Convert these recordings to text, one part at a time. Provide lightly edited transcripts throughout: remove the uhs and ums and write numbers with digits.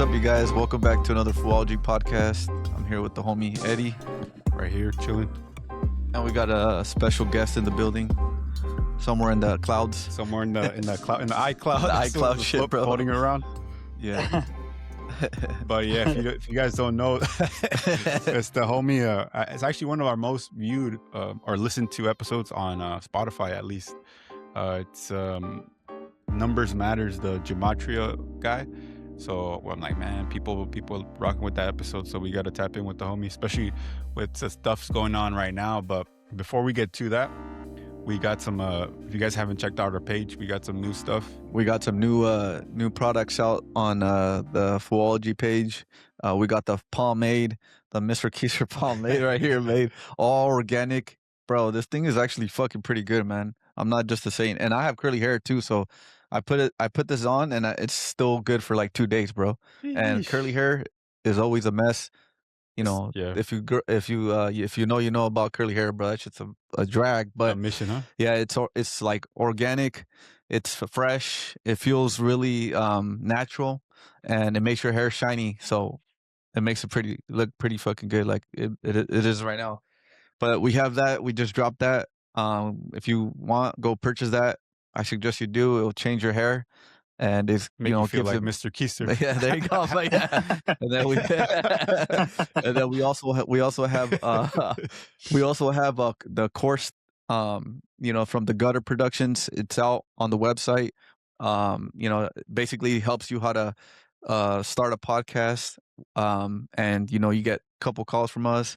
up, you guys? Welcome back to another Foo-ology podcast. I'm here with the homie Eddie, Right here, chilling. and we got a special guest in the building, somewhere in the clouds. Somewhere in the cloud, in the iCloud. The iCloud shit, bro. Floating around. Yeah. But yeah, if you guys don't know, it's the homie. It's actually one of our most viewed or listened to episodes on Spotify, at least. It's Numbers Matters, the Gematria guy. So I'm like, man, people rocking with that episode. So we got to tap in with the homie, especially with the stuff's going on right now. But before we get to that, we got some. If you guys haven't checked out our page, we got some new stuff. We got some new products out on the Foo-ology page. We got the pomade, the Mr. Kisser pomade right here, made all organic. Bro, this thing is actually fucking pretty good, man. I'm not just a saying. And I have curly hair too, so I put this on, and it's still good for like 2 days, bro. And curly hair is always a mess. You know, Yeah. if you know about curly hair, bro, that shit's a drag. But A mission, huh? yeah, it's like organic, it's fresh, it feels really natural, and it makes your hair shiny. So it makes it look pretty fucking good, like it is right now. But we have that. We just dropped that. If you want, go purchase that. I suggest you do. It'll change your hair, and it's Make you feel gives like it. Mr. Keister. Yeah, there you go. But yeah. And then we also have the course from the Gutter Productions. It's out on the website. Basically helps you how to start a podcast. And you get a couple calls from us,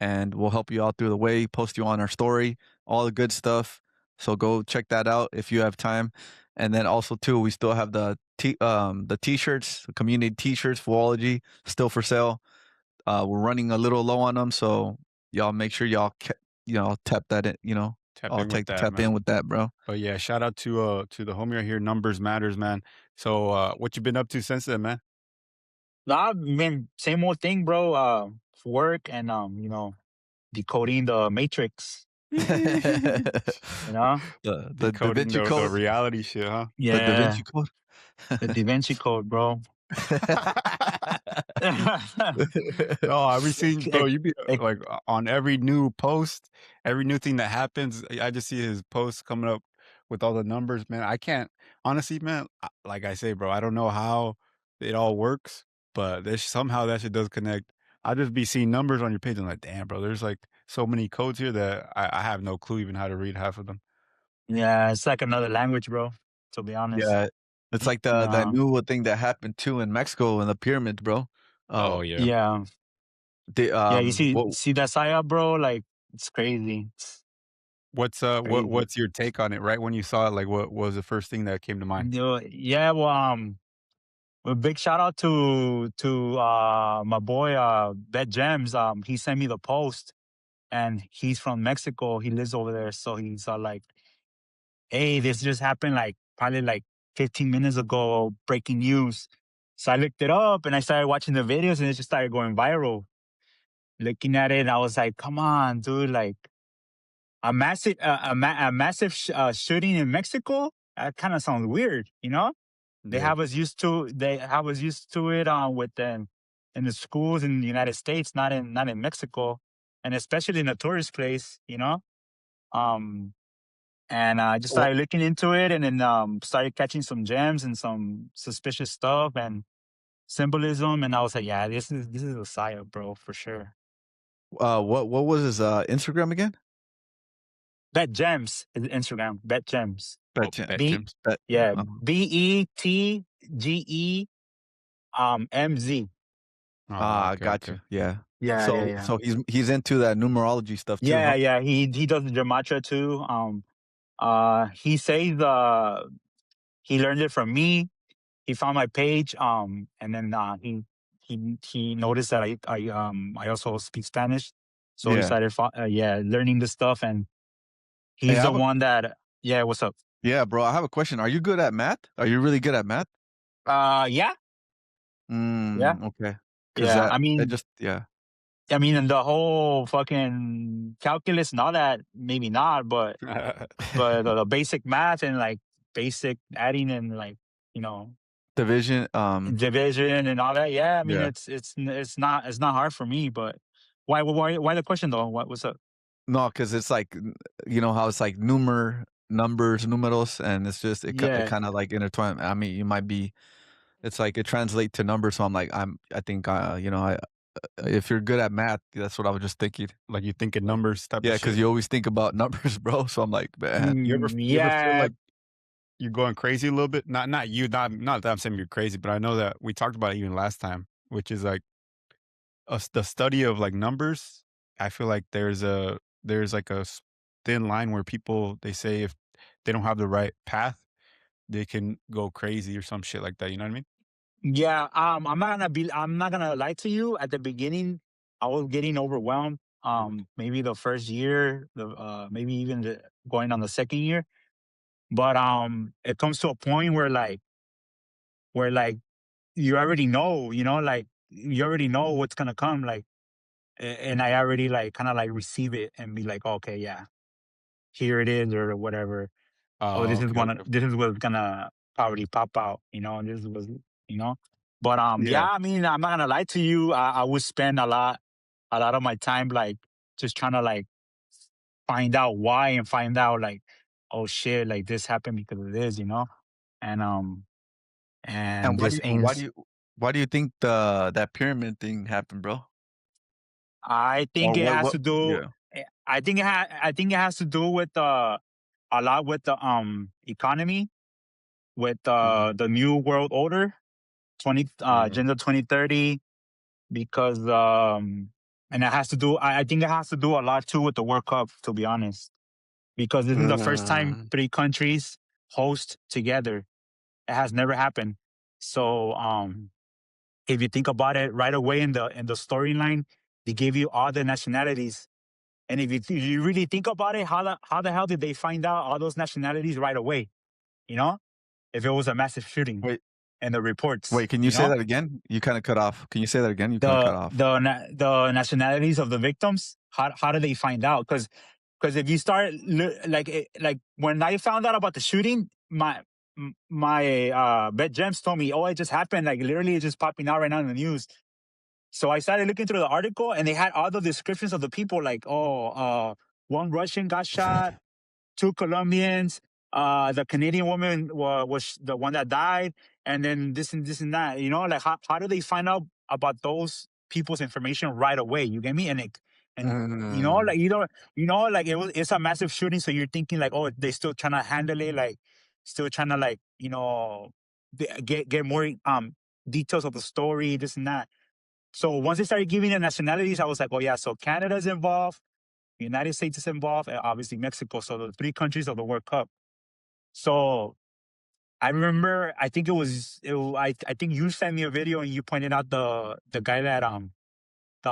and we'll help you out through the way, post you on our story, all the good stuff. So go check that out if you have time. And then also too, we still have the t-shirts, the community t-shirts, Foo-ology, still for sale. We're running a little low on them, so y'all make sure y'all tap that in. Tap in with that, bro. But yeah, shout out to the homie right here. Numbers matters, man. So what you been up to since then, man? Nah, man, same old thing, bro. Work and decoding the matrix. The Da Decoding Vinci the Code. reality shit, huh? The Da Vinci Code. The Da Vinci Code, bro. No, I've seen, bro. You be like on every new post, every new thing that happens. I just see his posts coming up with all the numbers, man. I can't honestly, man. Like I say, bro, I don't know how it all works, but there's somehow that shit does connect. I just be seeing numbers on your page and like, damn, bro. There's like so many codes here that I have no clue even how to read half of them. Yeah, it's like another language, bro. To be honest. Yeah, it's like that new thing that happened too in Mexico in the pyramids, bro. Oh yeah. Yeah. Yeah, you see that psyop, bro? Like, it's crazy. What's your take on it? Right when you saw it, like what was the first thing that came to mind? Yeah, well, a big shout out to my boy Bet Gems. He sent me the post, and he's from Mexico. He lives over there, so he's like, "Hey, this just happened like probably like 15 minutes ago. Breaking news." So I looked it up and I started watching the videos, and it just started going viral. Looking at it, I was like, "Come on, dude! Like a massive shooting in Mexico. That kind of sounds weird, you know?" They have us used to it in the schools in the United States, not in Mexico, and especially in a tourist place, you know. And I just started looking into it, and then started catching some gems and some suspicious stuff and symbolism, and I was like, yeah, this is a psyop, bro, for sure. What was his Instagram again? Bet Gems is Instagram. Bet Gems. Bet Gems. Yeah, BETGE MZ. Got you. Yeah. Yeah. So he's into that numerology stuff too. Yeah, huh? yeah. He does the Gematria too. He says he learned it from me. He found my page. And then he noticed that I also speak Spanish, so he started learning this stuff, and he's the one that what's up? Yeah, bro. I have a question. Are you good at math? Are you really good at math? Yeah. Yeah. Okay. Yeah. I mean, and the whole fucking calculus and all that, maybe not, but the basic math and like basic adding and like, division. Division and all that. Yeah, I mean, Yeah. it's not hard for me. But why the question though? What's up? No, because it's like you know how it's like numbers, numeros, and it's just it Yeah, kind of like intertwined. I mean, you might be. It's like it translates to numbers, so I'm like I think you know if you're good at math, that's what I was just thinking. Like you think in numbers type of Yeah, because shit. you always think about numbers, bro. So I'm like, man. You ever feel yeah, like you're going crazy a little bit? Not you, not that I'm saying you're crazy, but I know that we talked about it even last time, which is like the study of like numbers. I feel like there's like thin line where people they say if they don't have the right path, they can go crazy or some shit like that. You know what I mean? yeah. I'm not gonna lie to you. At the beginning, I was getting overwhelmed. Maybe the first year, maybe even going on the second year. But it comes to a point where you already know, like you already know what's gonna come, like, and I already like kind of like receive it and be like, okay, yeah, here it is or whatever. Oh, Oh, okay, okay. this is what's gonna probably pop out, this was, you know. But Yeah. yeah, I mean, I'm not gonna lie to you. I would spend a lot of my time like just trying to like find out why and find out like, oh shit, like this happened because of this, and And this ain't. why do you think that pyramid thing happened, bro? I think Or it has what? to do. Yeah. I think it has to do with a lot with the economy, with Mhm. the new world order, Yeah. agenda 2030, because and it has to do. I think it has to do a lot too with the World Cup, to be honest, because this is the first time Mm. three countries host together. It has never happened. So if you think about it, right away in the storyline, they gave you all the nationalities. And if you really think about it, how the hell did they find out all those nationalities right away? You know, if it was a massive shooting Wait, and the reports, wait. Can you say that again? You kind of cut off. Can you say that again? You kind of cut off. the nationalities of the victims. How do they find out? Because if you start like when I found out about the shooting, my Bet Gems told me, oh, it just happened. Like literally, it's just popping out right now in the news. So I started looking through the article, and they had all the descriptions of the people, like, one Russian got shot, two Colombians, the Canadian woman was the one that died, and then this and that. Like how do they find out about those people's information right away? You get me? And Mm. like like it's a massive shooting, so you're thinking like, oh, they still trying to handle it, like still trying to like get more details of the story, this and that. So once they started giving the nationalities, I was like, oh yeah, so Canada's involved, United States is involved, and obviously Mexico. So the three countries of the World Cup. So I remember, I think I think you sent me a video and you pointed out the guy that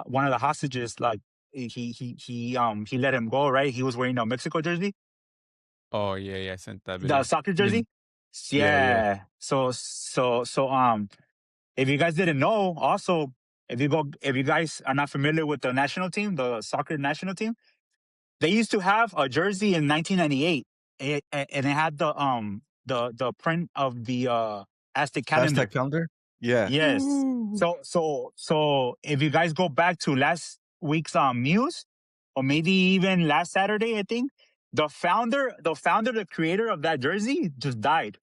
one of the hostages, like he let him go, right? He was wearing a Mexico jersey, Oh yeah, yeah. I sent that the video. soccer Then jersey. yeah, yeah. Yeah. So if you guys didn't know, also if you guys are not familiar with the national team, the soccer national team, they used to have a jersey in 1998, and it had the print of the Aztec Aztec calendar. calendar. Yeah. Yes. Ooh. So if you guys go back to last week's news, or maybe even last Saturday, I think the creator of that jersey just died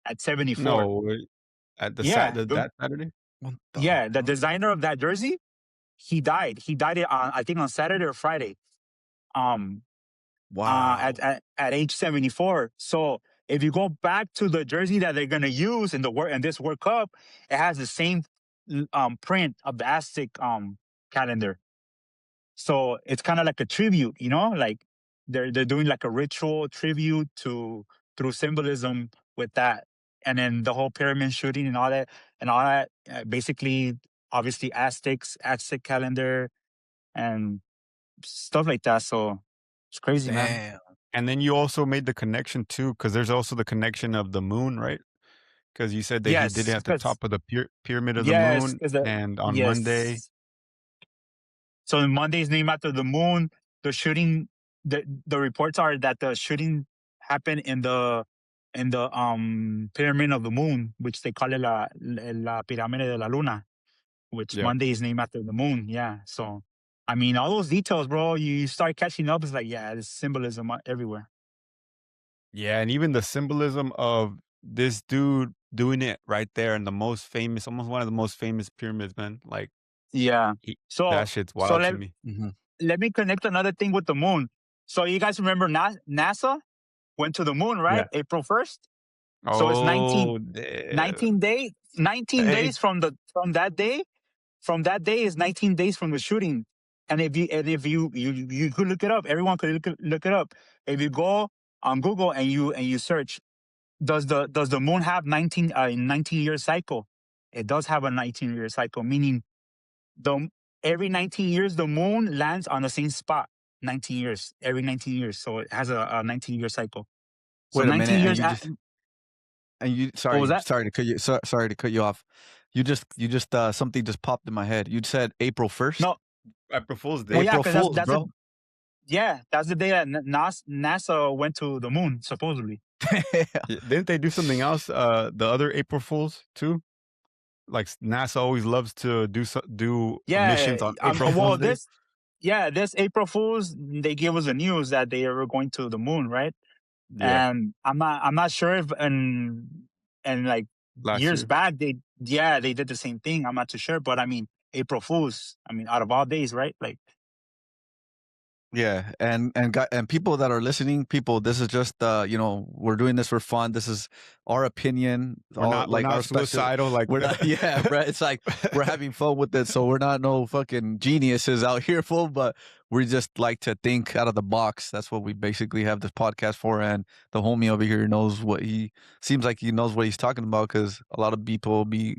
at 74. No, at Yeah, that Saturday. What the yeah, the fuck? designer of that jersey, he died. He died on, I think, on Saturday or Friday. Um, Wow. at age 74. So if you go back to the jersey that they're gonna use in this World Cup, it has the same print of the Aztec calendar. So it's kind of like a tribute, like they're doing like a ritual tribute to through symbolism with that, and then the whole pyramid shooting and all that. Basically, obviously Aztec calendar and stuff like that. So it's crazy, man. Damn. And then you also made the connection too, because there's also the connection of the moon, right? Because you said that he did it Yes, at the because top of the pyramid of the yes, moon, because and on Monday. yes. So Monday's named after the moon. The shooting, the reports are that the shooting happened in in the pyramid of the moon, which they call it la pirámide de la luna, which Yeah. Monday is named after the moon. Yeah. So, I mean, all those details, bro, you start catching up. It's like, yeah, there's symbolism everywhere. Yeah, and even the symbolism of this dude doing it right there in the most famous, almost one of the most famous pyramids, man. Like Yeah. that So, shit's so wild to let, me. Mhm. let me connect another thing with the moon. So you guys remember NASA went to the moon, Yeah. right? April 1st. So it's Oh, yeah. 19 Hey, days from that day is 19 days from the shooting. And if you could look it up, everyone could look it up. If you go on Google and you search, does the moon have 19-year cycle? It does have a 19-year cycle, meaning the every 19 years the moon lands on the same spot. 19 years, every 19 years. So it has a 19-year cycle. So wait a 19 minute, years and you what was that? sorry to cut you sorry to cut you off. You just something just popped in my head. You said April 1st? No, April Fool's well, Day. yeah, April because Fools, that's a bro. yeah, that's the day that NASA went to the moon, supposedly. Yeah, didn't they do something else? The other April Fools too. Like NASA always loves to do Yeah, missions on April well, Fool's Day. this April Fools, they gave us the news that they were going to the moon, right? Yeah, And I'm not sure if and like last years year. back they did the same thing. I'm not too sure, but I mean April Fools. I mean, out of all days, right? Like, Yeah, and people that are listening, people, this is just we're doing this for fun. This is our opinion, all We're like not our special. suicidal. Like We're not, yeah, right. It's like we're having fun with it, so we're not no fucking geniuses out here, fool. But we just like to think out of the box. That's what we basically have this podcast for. And the homie over here knows what he seems like he knows what he's talking about because a lot of people be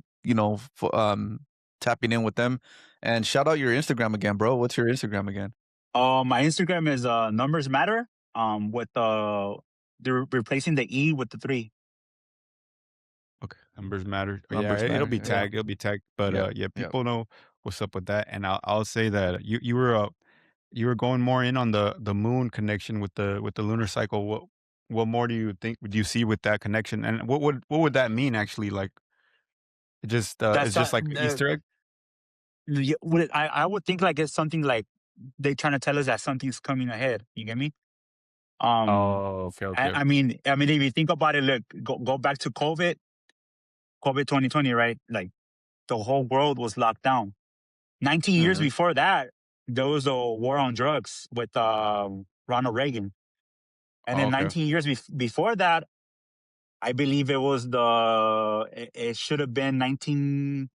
tapping in with them. And shout out your Instagram again, bro. What's your Instagram again? my Instagram is numbers matter. With they're replacing the E with the 3. okay, numbers matter. Yeah, Numbers it'll matter. be Yeah. tagged. It'll be tagged. But Yep. yeah, Yep. people know what's up with that. And I'll say that you were going more in on the moon connection with the lunar cycle. What more do you think would you see with that connection? And what would that mean actually? Like it's That's just like an Easter egg. I would think like it's something like they trying to tell us that something's coming ahead. You get me? Um, Oh, okay, I, okay. I mean, if you think about it, look, go back to COVID 2020, right? Like the whole world was locked down. 19 years Hmm. before that, there was a war on drugs with Ronald Reagan, and Oh, then okay. 19 years before that, I believe it should have been 19.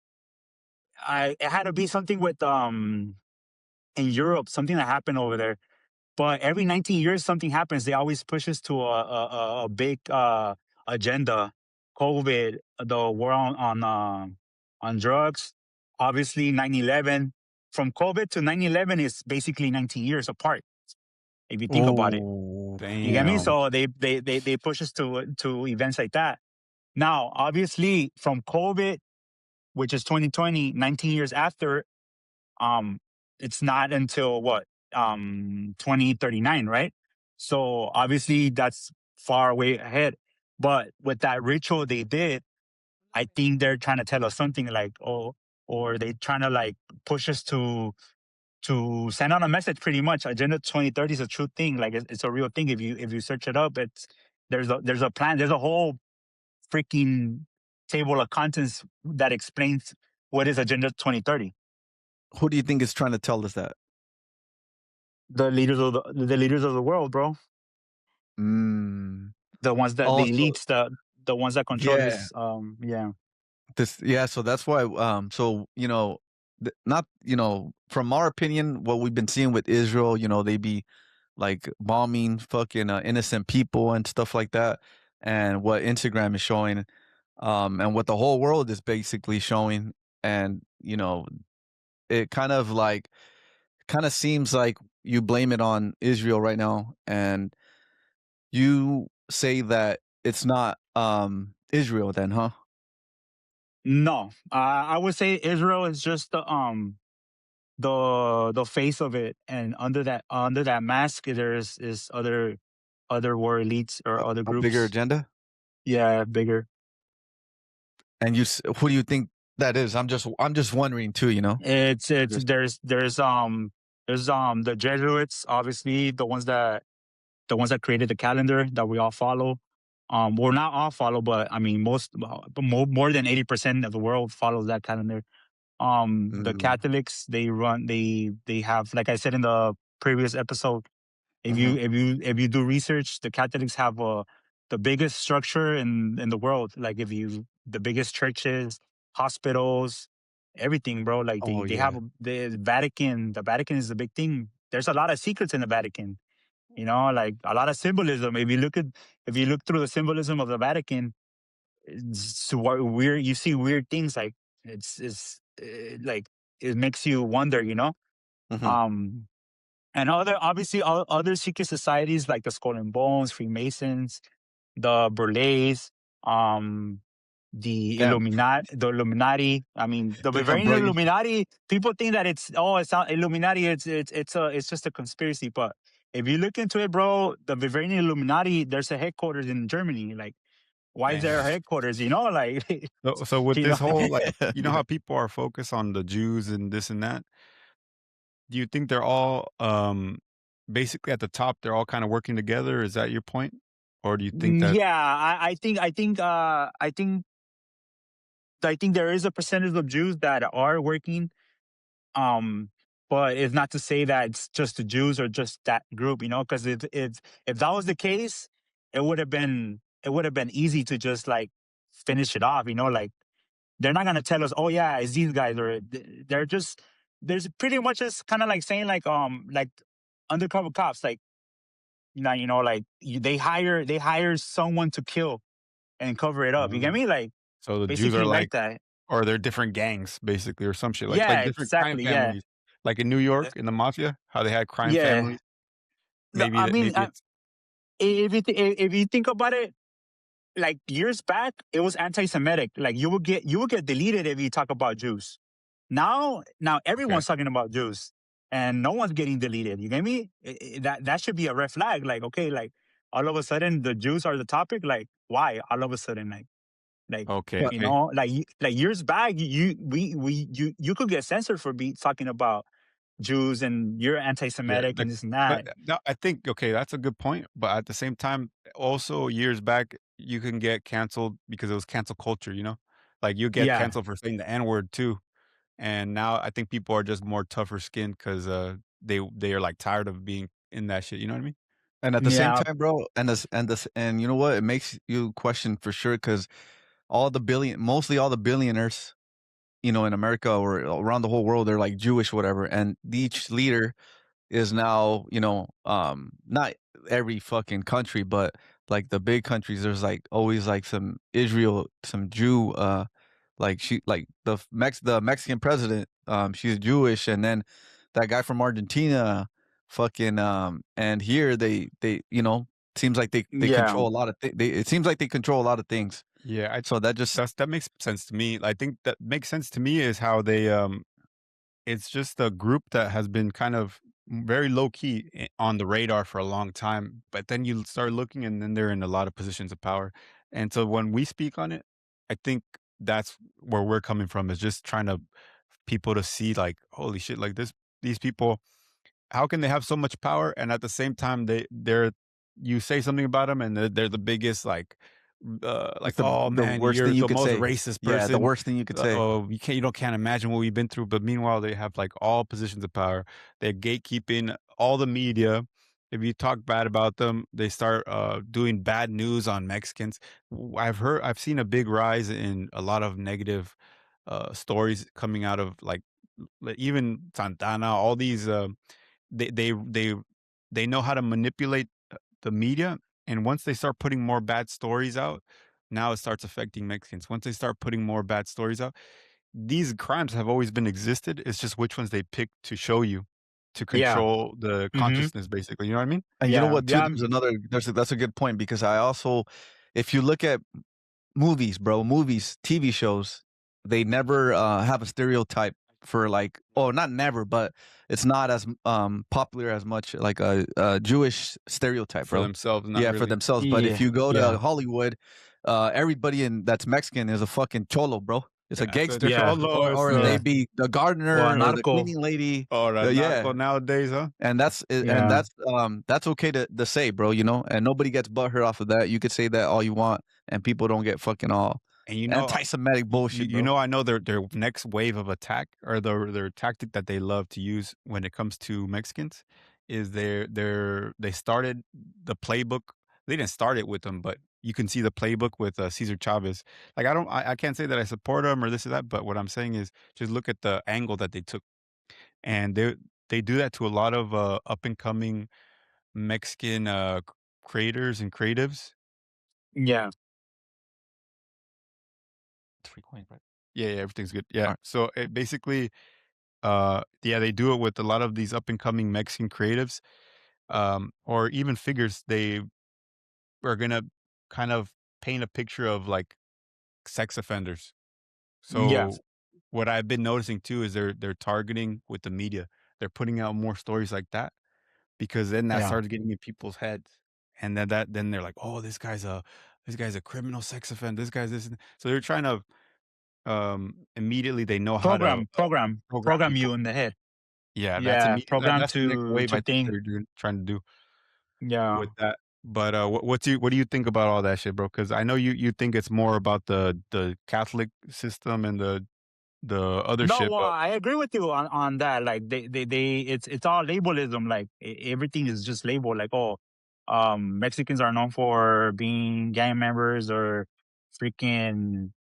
It had to be something with in Europe, something that happened over there. But every 19 years, something happens. They always push us to a big agenda. COVID, the war on drugs, obviously 9/11. From COVID to 9/11 is basically 19 years apart. If you think about it, Oh, you get me. Damn. damn. So they push us to events like that. Now, obviously, from COVID, which is 2020, 19 years after, um it's not until what 2039, right? So obviously that's far away ahead, but with that ritual they did, I think they're trying to tell us something like, oh, or they trying to like push us to send out a message. Pretty much agenda 2030 is a true thing, like it's a real thing. If you search it up, it's there's a plan, there's a whole freaking table of contents that explains what is agenda 2030. Who do you think is trying to tell us that? The leaders of the world, bro. Mm. The ones that the Also, elites, the ones that control yeah, this. Yeah. yeah. So that's why. So not from our opinion, what we've been seeing with Israel, they be like bombing fucking innocent people and stuff like that, and what Instagram is showing, and what the whole world is basically showing, and it kind of seems like you blame it on Israel right now, and you say that it's not Israel then, huh? No, I would say Israel is just the face of it, and under that mask, there's is other war elites or other A bigger groups. agenda? Yeah, bigger. And who do you think that is? I'm just wondering too. It's Just the Jesuits, obviously the ones that created the calendar that we all follow. Well, not all follow, but I mean more than 80% of the world follows that calendar. The mm, Catholics, they have, like I said in the previous episode, mhm. if you do research, the Catholics have the biggest structure in the world. Like the biggest churches, hospitals, everything, bro. Like Oh they have yeah. the Vatican. The Vatican is the big thing. There's a lot of secrets in the Vatican. Like a lot of symbolism. If you look through the symbolism of the Vatican, it's weird. You see weird things, like like it makes you wonder. Mhm. Um, and obviously other secret societies like the Skull and Bones, Freemasons, the Burleys, um, Damn. The Illuminati. I mean, the Damn, Bavarian bro. Illuminati. People think that it's not Illuminati. It's just a conspiracy. But if you look into it, bro, the Bavarian Illuminati, there's a headquarters in Germany. Like, why is there a Damn. headquarters? Like, So with you know. this whole, like, you know Yeah. how people are focused on the Jews and this and that? Do you think they're all, basically at the top, they're all kinda working together? Is that your point? Or do you think that Yeah, I think there is a percentage of Jews that are working. Um, but it's not to say that it's just the Jews or just that group, because if that was the case, it would have been easy to just like finish it off, like they're not gonna tell us, oh yeah, it's these guys, or they're just there's pretty much just kind of like saying like undercover cops, like they hire someone to kill and cover it up. You get uh, me? Like so the Jews are basically like like, that. or they're different gangs basically or some shit, like Yeah, different crime exactly. Yeah. families. Like in New York, in the mafia, how they had crime Yeah. families? I mean, Maybe it's if you think about it, like years back, it was anti-Semitic. Like you would get deleted if you talk about Jews. Now okay. everyone's talking about Jews, and no one's getting deleted. You get me? That should be a red flag. Like, okay, like all of a sudden the Jews are the topic. Like, why all of a sudden? Like Okay, But okay. like years back, you could get censored for talking about Jews, and you're Yeah, anti-Semitic like, and this and but that. no, I think, okay, that's a good point, but at the same time, also years back, you can get canceled because it was cancel culture, you know? Like, you get Yeah, canceled for saying the N word too, and now I think people are just more tougher skinned 'cause, they are, like, tired of being in that shit, you know what I mean? and at the same yeah, time, bro, and you know what? It makes you question for sure because mostly all the billionaires, in America or around the whole world, they're like Jewish, whatever. And each leader is now, not every fucking country, but like the big countries, there's like always like some Israel, some Jew, like the Mexican president, she's Jewish, and then that guy from Argentina, fucking, and here they, seems like they yeah, control a lot of it seems like they control a lot of things. Yeah, So that just that makes sense to me. I think that makes sense to me is how they, it's just a group that has been kind of very low key on the radar for a long time, but then you start looking and then they're in a lot of positions of power. And so when we speak on it, I think that's where we're coming from, is just trying to people to see like, holy shit, like these people, how can they have so much power and at the same time they're you say something about them and they're the biggest like, it's the oh the man, worst you're thing you the could most say. racist Yeah, the person. worst thing you could say. Oh, you can't imagine what we've been through. But meanwhile, they have like all positions of power. They're gatekeeping all the media. If you talk bad about them, they start doing bad news on Mexicans. I've seen a big rise in a lot of negative stories coming out of like even Santana. All these they they they they know how to manipulate the media, and once they start putting more bad stories out, now it starts affecting Mexicans. Once they start putting more bad stories out, these crimes have always been existed. It's just which ones they pick to show you to yeah. control the Hmm. consciousness, basically. You know what I mean? And you know Yeah, what too? yeah, That's a good point because I also, if you look at movies, bro, TV shows, they never have a stereotype for like, oh, not never, but it's not as popular as much like a Jewish stereotype, For bro. themselves, not Yeah, for really. themselves. But if yeah, you go to yeah, Hollywood, everybody that's Mexican is a fucking cholo, bro. It's a gangster, cholo, or they be the gardener Or a or the narco. cleaning lady. or a Yeah, narco nowadays, huh? and Yeah. that's okay to say, bro. You know, and nobody gets butthurt off of that. You could say that all you want, and people don't get fucking all And you know, anti-Semitic bullshit, you bro. know, I know their next wave of attack, or their tactic that they love to use when it comes to Mexicans, is they started the playbook. They didn't start it with them, but you can see the playbook with Cesar Chavez. Like I can't say that I support him or this or that, but what I'm saying is just look at the angle that they took, and they do that to a lot of up and coming Mexican creators and creatives. Yeah. It's free coin, right? Yeah, everything's good. Yeah. Alright. So it basically, yeah, they do it with a lot of these up and coming Mexican creatives, or even figures. They are gonna kind of paint a picture of like sex offenders. Yeah. So what I've been noticing too is they're targeting with the media. They're putting out more stories like that, because then that Yeah. starts getting in people's heads, and then they're like, oh, this guy's a criminal sex offender. This guy's this. So they're trying to immediately they know how to program Program people. you in the head. Yeah, Yeah. Program that's the next wave to I think think. they're trying to do Yeah. with that. But what do you think about all that shit, bro? Because I know you think it's more about the Catholic system and the other No, shit, well, but I agree with you on that. Like it's all labelism. Like everything is just labeled. Like, oh, Mexicans are known for being gang members or freaking,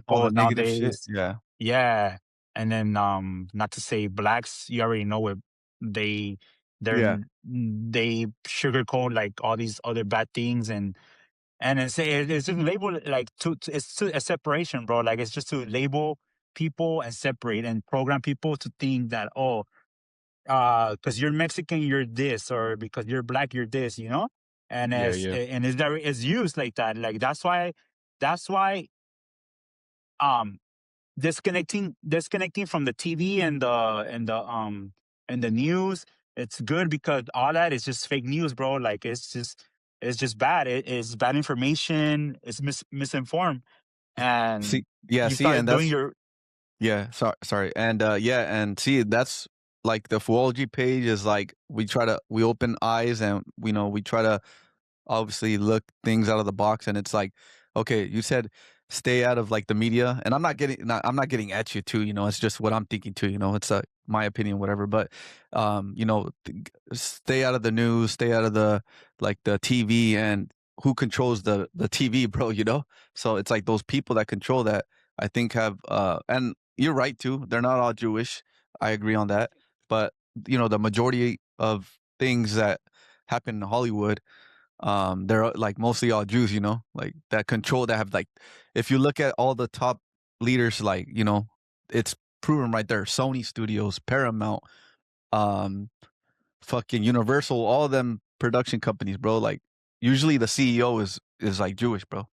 All the narcos negative shit. nowadays. Yeah, Yeah, and then not to say blacks. You already know it. They yeah. they sugarcoat like all these other bad things, and it's just labeled like it's to a separation, bro. Like it's just to label people and separate and program people to think that, oh, because you're Mexican, you're this, or because you're black, you're this, And yeah, yeah, it's used like that. Like that's why um disconnecting from the TV and the news. It's good because all that is just fake news, bro. Like it's just bad. It's bad information. It's misinformed, and See, yeah, you see, start and doing that's your yeah. Sorry, and yeah, and see, that's like the Foo-ology page is like we open eyes and we try to obviously look things out of the box, and it's like, okay, you said stay out of like the media, and I'm not getting at you too, it's just what I'm thinking too, it's my opinion, whatever, but stay out of the news, stay out of the like the TV, and who controls the TV, bro, so it's like those people that control that, I think have and you're right too, they're not all Jewish, I agree on that, but the majority of things that happen in Hollywood, they're like mostly all Jews, like that control, that have like, if you look at all the top leaders, like, it's proven right there. Sony Studios, Paramount, um, fucking Universal, all them production companies, bro. Like usually the CEO is like Jewish, bro.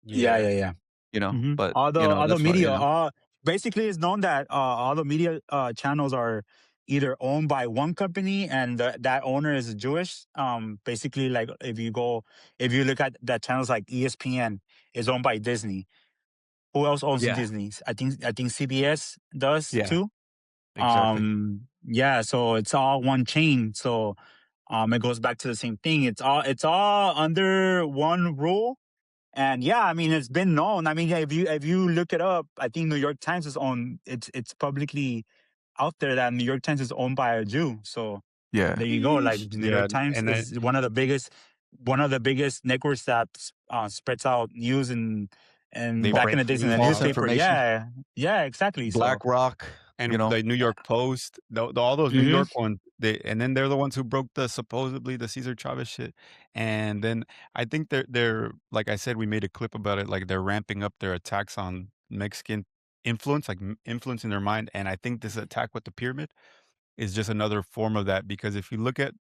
yeah, yeah. yeah, yeah. But All the that's why, media, basically, it's known that all the media channels are either owned by one company and that owner is Jewish. Basically, like if you look at that channels like ESPN is owned by Disney. Who else owns yeah, Disney? I think CBS does yeah, too. exactly. Yeah, so it's all one chain. So it goes back to the same thing. It's all under one rule. And yeah, I mean, it's been known. I mean, yeah, if you look it up, I think New York Times is owned. It's publicly out there that New York Times is owned by a Jew. So Yeah, there you go. Like Yeesh. the New Yeah, York Times and then is one of the biggest networks that spreads out news and they back in print the days in the news off. newspaper. misinformation. Yeah, yeah, exactly. So BlackRock, And the New York Post, all those New hmm York ones, and then they're the ones who broke supposedly the Cesar Chavez shit. And then I think they're like I said, we made a clip about it. Like they're ramping up their attacks on Mexican influence, like influence in their mind. And I think this attack with the pyramid is just another form of that. Because if you look at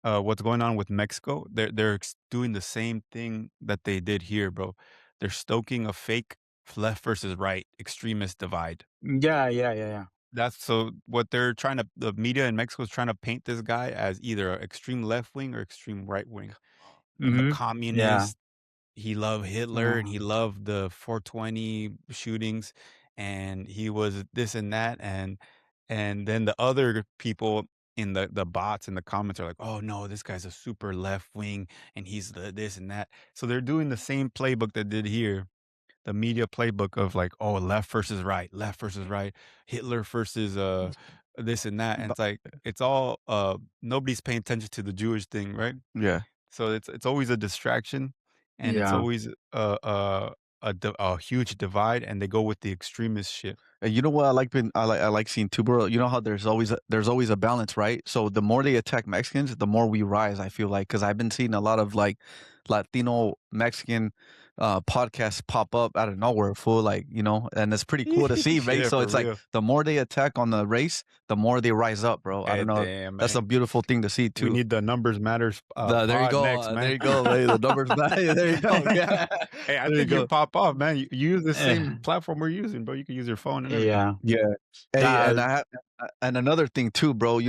what's going on with Mexico, they're doing the same thing that they did here, bro. They're stoking a fake left versus right extremist divide. yeah, yeah, yeah, yeah. That's so what they're trying to the media in Mexico is trying to paint this guy as either a extreme left wing or extreme right wing, a hmm Yeah. communist. he loved Hitler and he loved the 420 shootings and he was this and that and then the other people in the bots in the comments are like, "Oh no, this guy's a super left wing and he's the this and that." So they're doing the same playbook that did here, the media playbook of like, "Oh, left versus right, Hitler versus this and that." And But it's like it's all nobody's paying attention to the Jewish thing, right? yeah. So it's always a distraction, and it's Yeah. always a huge divide, and they go with the extremist shit. And you know what I like seeing too, bro. You know how there's always a balance, right? So the more they attack Mexicans, the more we rise. I feel like because I've been seeing a lot of like Latino Mexican podcasts pop up out of nowhere, full like and it's pretty cool to see, right? Yeah, So for it's like real. the more they attack on the race, the more they rise up, bro. I don't know. Damn, That's a man. beautiful thing to see We too. need the numbers matters There you pod go, next, there man. you go, hey, the numbers, there you go, yeah, Hey, I there you think you go. pop off, man. You use the Eh, same platform we're using, bro. You can use your phone and everything. yeah. Yeah. Hey, and That I have and another thing too, bro.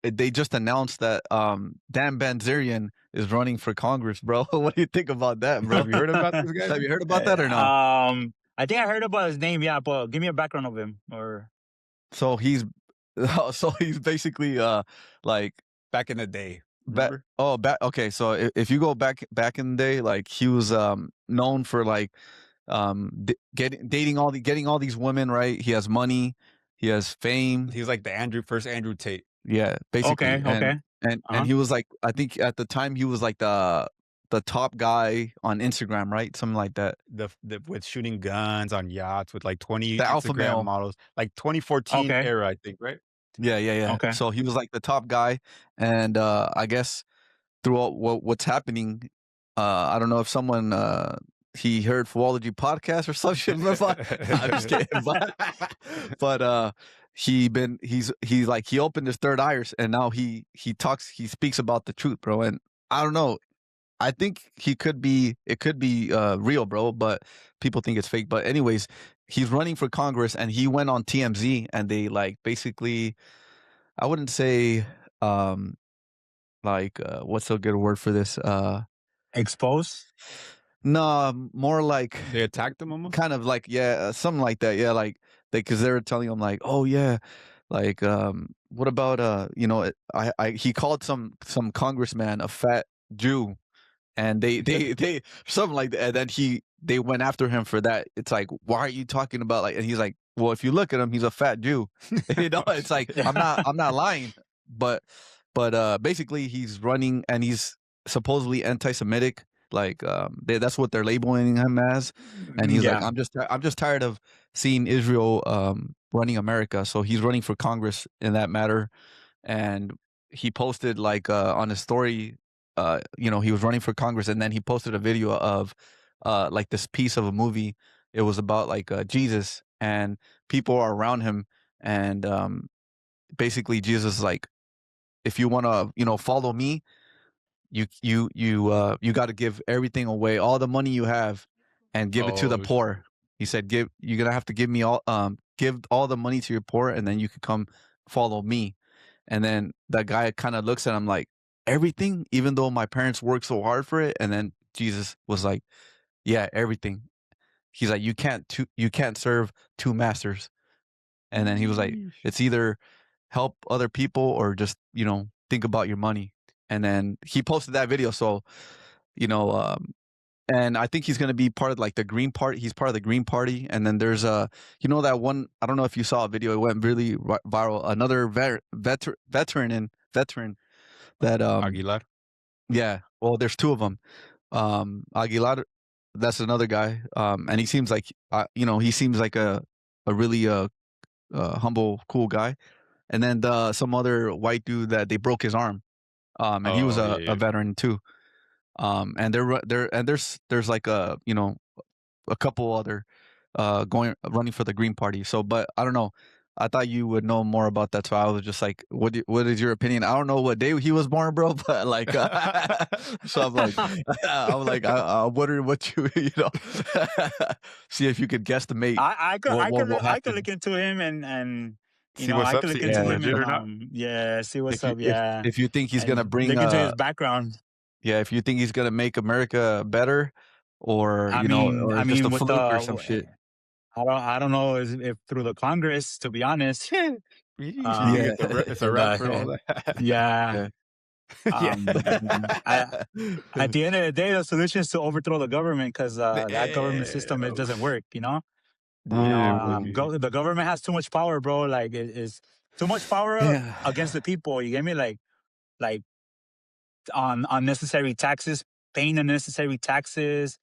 They just announced that Dan Banzerian is running for Congress, bro. What do you think about that, bro? Have you heard about this guy? Have you heard about that or no? I think I heard about his name, yeah, but give me a background of him or So he's so he's basically like Back in the day, back remember? back okay, so if you go back in the day, like he was known for like getting all these women, right? He has money, he has fame. He was like the first Andrew Tate. Yeah, basically, okay, okay. and Uh-huh. he was like, I think at the time he was like the top guy on Instagram, right? Something like that. The with shooting guns on yachts with like 20 The alpha Instagram male. models, like 2014 Okay. era, I think, right? Yeah, yeah, yeah. Okay. So he was like the top guy, and I guess throughout what's happening, I don't know if someone he heard Foo-ology podcast or some shit. I'm just kidding, but he's like he opened his third eye and now he speaks about the truth, bro. And I don't know. I think it could be real, bro, but people think it's fake. But anyways, he's running for Congress and he went on TMZ and they like basically, I wouldn't say like what's a good word for this? Expose? No, more like They attacked him almost. kind of like yeah, something like that. Yeah, like because they were telling him like, oh yeah, like what about I he called some congressman a fat Jew, and they something like that. And then they went after him for that. It's like, why are you talking about like? And he's like, well, if you look at him, he's a fat Jew. It's like I'm not lying, but basically he's running and he's supposedly anti-Semitic. Like that's what they're labeling him as, and he's like, Yeah. I'm just tired of seeing Israel running America. So he's running for Congress in that matter, and he posted like on his story, he was running for Congress, and then he posted a video of like this piece of a movie. It was about like Jesus, and people are around him, and basically Jesus is like, if you want to, follow me, you got to give everything away, all the money you have, and give it to the Oh, poor. He said, you're gonna have to give me give all the money to your poor, and then you can come follow me. And then that guy kind of looks at him like, everything, even though my parents worked so hard for it. And then Jesus was like, yeah, everything. He's like, you can't serve two masters. And then he was like, yeesh. it's either help other people or just, think about your money. And then he posted that video. So, you know, and I think he's going to be part of like the Green Party. He's part of the Green Party. And then there's that one, I don't know if you saw a video, it went really viral. Another veteran that, Aguilar. yeah, well, there's two of them. Aguilar, that's another guy. And he seems like, he seems like a really, humble, cool guy. And then some other white dude that they broke his arm. And he was Oh a yeah, veteran too. And there's like a couple other running for the Green Party. So, but I don't know. I thought you would know more about that, so I was just like, what is your opinion? I don't know what day he was born, bro, but like, so I'm like, I'm wondering what see if you could guesstimate what will I could happen. look into him and See what's I up. could look See if it's into Yeah, him legit and or not. see what's if you up, yeah. if you think he's gonna And bring look into his background. yeah, if you think he's gonna make America better, or I or just a with fluke or some shit. I don't know if through the Congress, to be honest. You think Yeah, um, it's a wrap for all that? yeah. yeah, Yeah. I At the end of the day, the solution is to overthrow the government because that government system, it Damn. doesn't work. Ooh, The government has too much power, bro. Like it is too much power yeah, against the people. You get me? Like on unnecessary taxes, paying unnecessary taxes,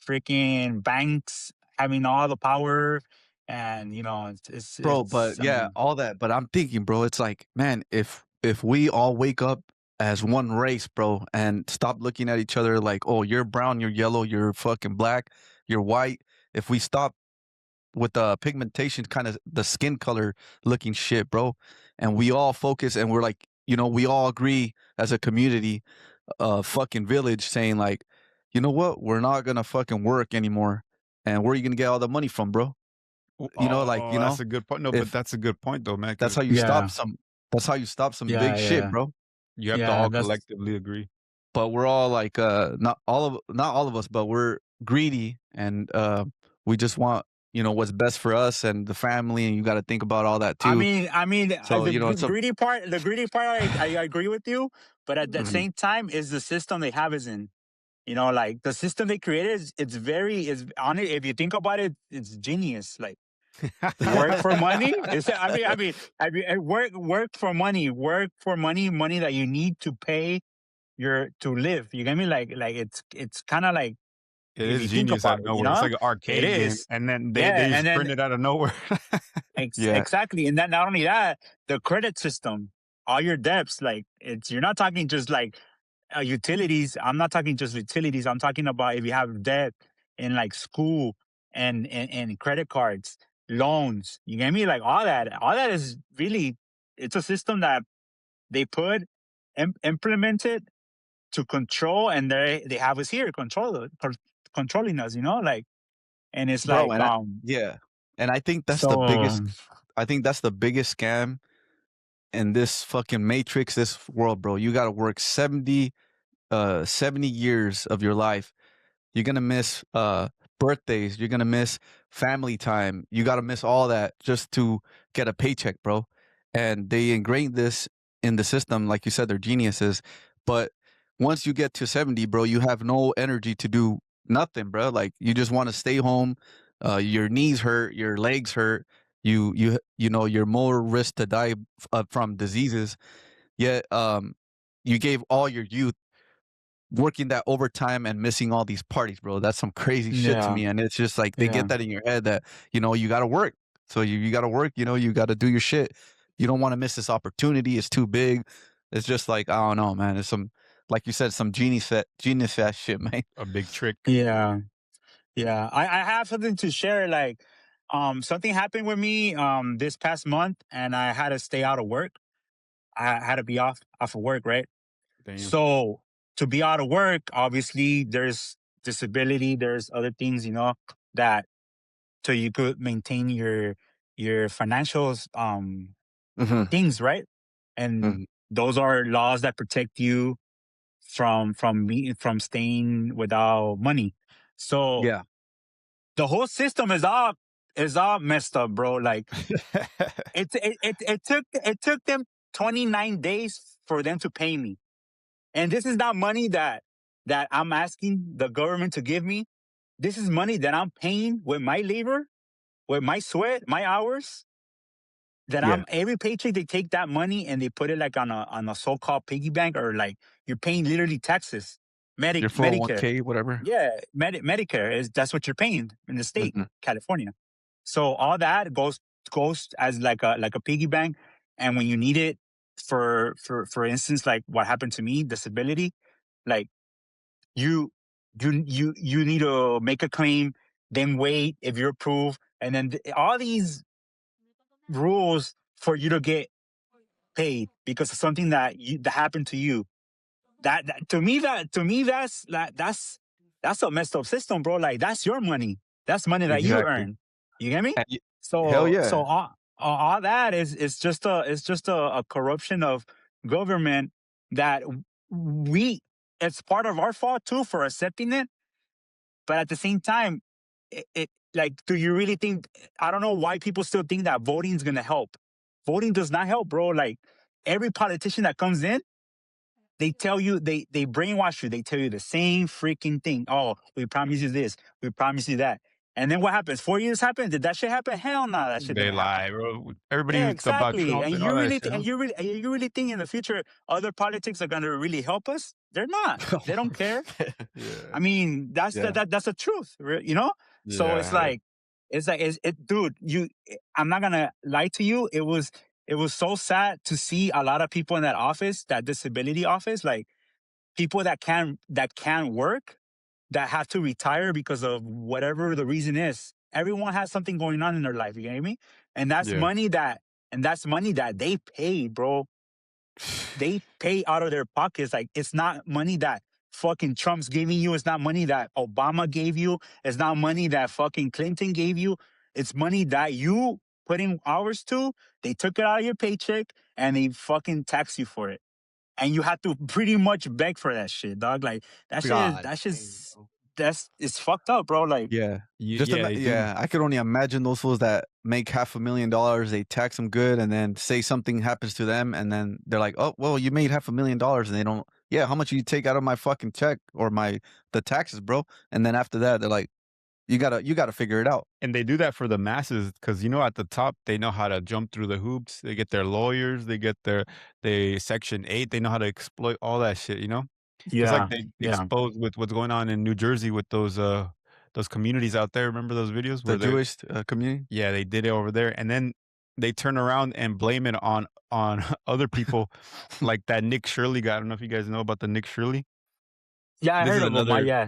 freaking banks having all the power, and bro. But I yeah, mean, all that. But I'm thinking, bro, it's like, man, if we all wake up as one race, bro, and stop looking at each other like, oh, you're brown, you're yellow, you're fucking black, you're white. If we stop with the pigmentation, kind of the skin color looking shit, bro, and we all focus and we're like, we all agree as a community, fucking village, saying like, you know what, we're not gonna fucking work anymore, and where are you gonna get all the money from, bro? Like, Oh, that's a good point. No, but if that's a good point though, man. that's Because how you stop yeah, some that's how you stop some yeah, big shit, yeah, bro. you have to yeah. all That's collectively agree. But we're all like, not all of us, but we're greedy, and we just want, what's best for us and the family, and you got to think about all that too. So, so the greedy part, I agree with you, but at the mhm. same time, is the system they have is in. Like the system they created is on it. If you think about it, it's genius. Like work for money. Work for money, money that you need to pay to live. You get me? Like it's kind of like It if you is think genius out about of it, nowhere. It's like an it arcade game, is. and then they Yeah, and just then print it out of nowhere. Yeah, exactly, and then not only that, the credit system, all your debts, like you're not talking just like utilities. I'm not talking just utilities. I'm talking about if you have debt in like school and credit cards, loans. You get me? Like all that. All that is really. It's a system that they implemented to control, and they have us here controlling us. Like, and it's bro, like yeah, and I think that's the so biggest. I think that's the biggest scam in this fucking matrix, this world, bro. You got to work 70 years of your life. You're gonna miss birthdays. You're gonna miss family time. You gotta miss all that just to get a paycheck, bro. And they ingrained this in the system, like you said, they're geniuses. But once you get to 70, bro, you have no energy to do nothing, bro. Like you just want to stay home. Your knees hurt, your legs hurt. You're more risk to die from diseases. Yet, you gave all your youth working that overtime and missing all these parties, bro. That's some crazy shit to yeah, me. And it's just like they yeah, get that in your head that, you got to work. So you got to work, you got to do your shit. You don't want to miss this opportunity. It's too big. It's just like, I don't know, man. It's like you said, some genius ass shit, man. A big trick. yeah. Yeah, I have something to share. Like, something happened with me this past month, and I had to stay out of work. I had to be off of work, right? Damn. So to be out of work, obviously, there's disability. There's other things, that so you could maintain your financials Hmm. things, right? And Hmm. those are laws that protect you from staying without money. So Yeah. the whole system is all messed up, bro. Like it took them 29 days for them to pay me. And this is not money that I'm asking the government to give me. This is money that I'm paying with my labor, with my sweat, my hours. That Yeah. I'm every paycheck they take that money and they put it like on a so-called piggy bank, or like you're paying literally taxes, Your Medicare. 401k, whatever. Yeah, Medicare is that's what you're paying in the state, Hmm. California. So all that goes as like a piggy bank, and when you need it for instance, like what happened to me, disability, like you you need to make a claim, then wait if you're approved, and then all these rules for you to get paid because of something that happened to you. That's a messed up system, bro. Like that's your money. That's money that you Exactly. earn. You get me? And hell So yeah. all that is just a corruption of government that we it's part of our fault too for accepting it. But at the same time, like, do you really think? I don't know why people still think that voting is gonna help. Voting does not help, bro. Like, every politician that comes in, they tell you, they brainwash you. They tell you the same freaking thing. Oh, we promise you this, we promise you that. And then what happens? 4 years happened. Did that shit happen? Hell no, that shit They didn't happen. lie, bro. Everybody Yeah, was about exactly. Trump And and all you that really shit, huh? and you really think in the future other politics are gonna really help us? They're not. They don't care. Yeah. I mean, Yeah. that's the truth, you know. So it's Yeah. like, dude. I'm not gonna lie to you. It was so sad to see a lot of people in that office, that disability office, like people that can work, that have to retire because of whatever the reason is. Everyone has something going on in their life. You get me? And that's Yeah. money that they paid, bro. They pay out of their pockets. Like, it's not money that fucking Trump's giving you. It's not money that Obama gave you. It's not money that fucking Clinton gave you. It's money that you put in hours to. They took it out of your paycheck and they fucking tax you for it. And you have to pretty much beg for that shit, dog. Like, God that dang, shit's bro. it's fucked up, bro. Like, Yeah. Yeah, they do. Yeah, I could only imagine those fools that make $500,000. They tax them good, and then say something happens to them, and then they're like, "Oh, well, you made $500,000," and they don't. Yeah, how much you take out of my fucking check or the taxes, bro? And then after that, they're like, you gotta figure it out." And they do that for the masses because, you know, at the top, they know how to jump through the hoops. They get their lawyers, they Section 8, they know how to exploit all that shit, you know? Just like yeah, they yeah, exposed with what's going on in New Jersey with those communities out there. Remember those videos The where they Jewish community. yeah, they did it over there, and then they turn around and blame it on other people, like that Nick Shirley guy. I don't know if you guys know about the Nick Shirley. yeah. I This is heard of him. another Yeah,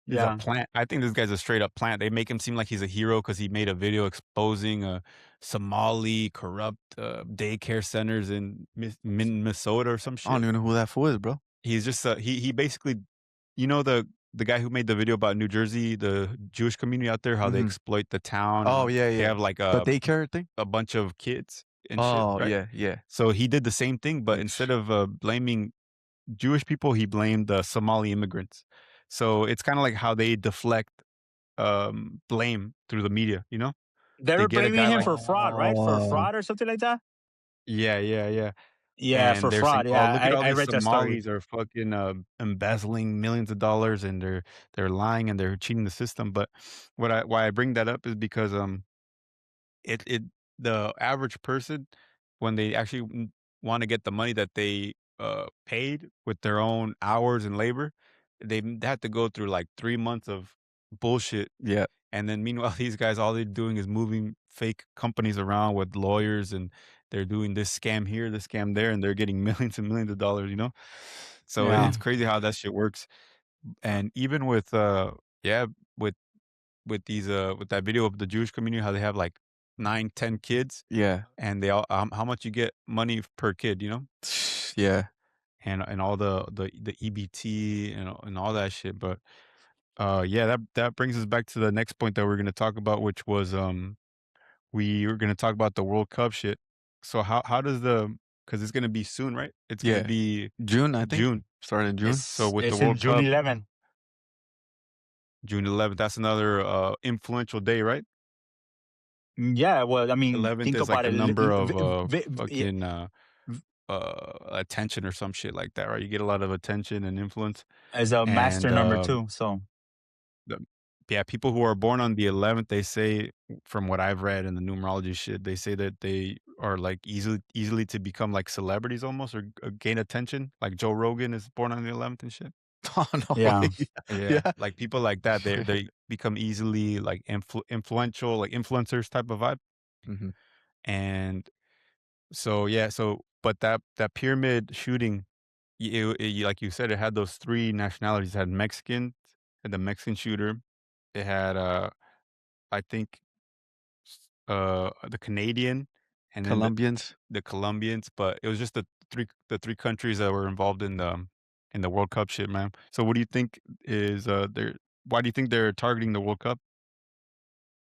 He's a yeah, plant. I think this guy's a straight up plant. They make him seem like he's a hero because he made a video exposing Somali corrupt daycare centers in Minnesota or some I don't shit. even know who that fool is, bro. He's just he basically, you know, the guy who made the video about New Jersey, the Jewish community out there, how they Mhm. exploit the town Oh and yeah, they yeah. have like The daycare thing. a bunch of kids and shit, Oh right? yeah, yeah. So he did the same thing, but Like, instead of blaming Jewish people, he blamed the Somali immigrants. So it's kind of like how they deflect blame through the media, you know? they They were get a blaming guy him like for fraud, right? For oh, fraud or something like that. yeah, yeah, yeah. Yeah, And for they're saying, fraud. "Oh, Yeah, look at all I these read that story. Somalis are fucking embezzling millions of dollars and they're lying and they're cheating the system." But why I bring that up is because it the average person, when they actually want to get the money that they paid with their own hours and labor, they have to go through like 3 months of bullshit. yeah. And then meanwhile, these guys, all they're doing is moving fake companies around with lawyers and they're doing this scam here, this scam there, and they're getting millions and millions of dollars, you know? So Yeah, it's crazy how that shit works. And even with yeah, with these with that video of the Jewish community, how they have like 9, 10 kids Yeah. and they all how much you get money per kid, you know? Yeah. And all the EBT and all that shit. But yeah, that brings us back to the next point that we're gonna talk about, which was we were gonna talk about the World Cup shit. So how does because it's gonna be soon, right? It's gonna Yeah. be June, I think. June. Started in June. So with the it's in World June Cup, 11th. June 11th, that's another influential day, right? Yeah, well, I mean, 11th think is like about the it. number of fucking V- attention or some shit like that, right? You get a lot of attention and influence. As a master And number two. So the yeah, people who are born on the 11th, they say, from what I've read in the numerology shit, they say that they are like easily to become like celebrities almost or gain attention. Like Joe Rogan is born on the 11th and shit. Oh no yeah, way. Yeah, Yeah. like people like that, they become easily like influential, like influencers type of vibe. Mhm. And so yeah, but that pyramid shooting, like you said, it had those three nationalities. It had Mexican, had the Mexican shooter. It had I think the Canadian, and then Colombians. the Colombians, but it was just the three countries that were involved in the World Cup shit, man. So what do you think is there? Why do you think they're targeting the World Cup?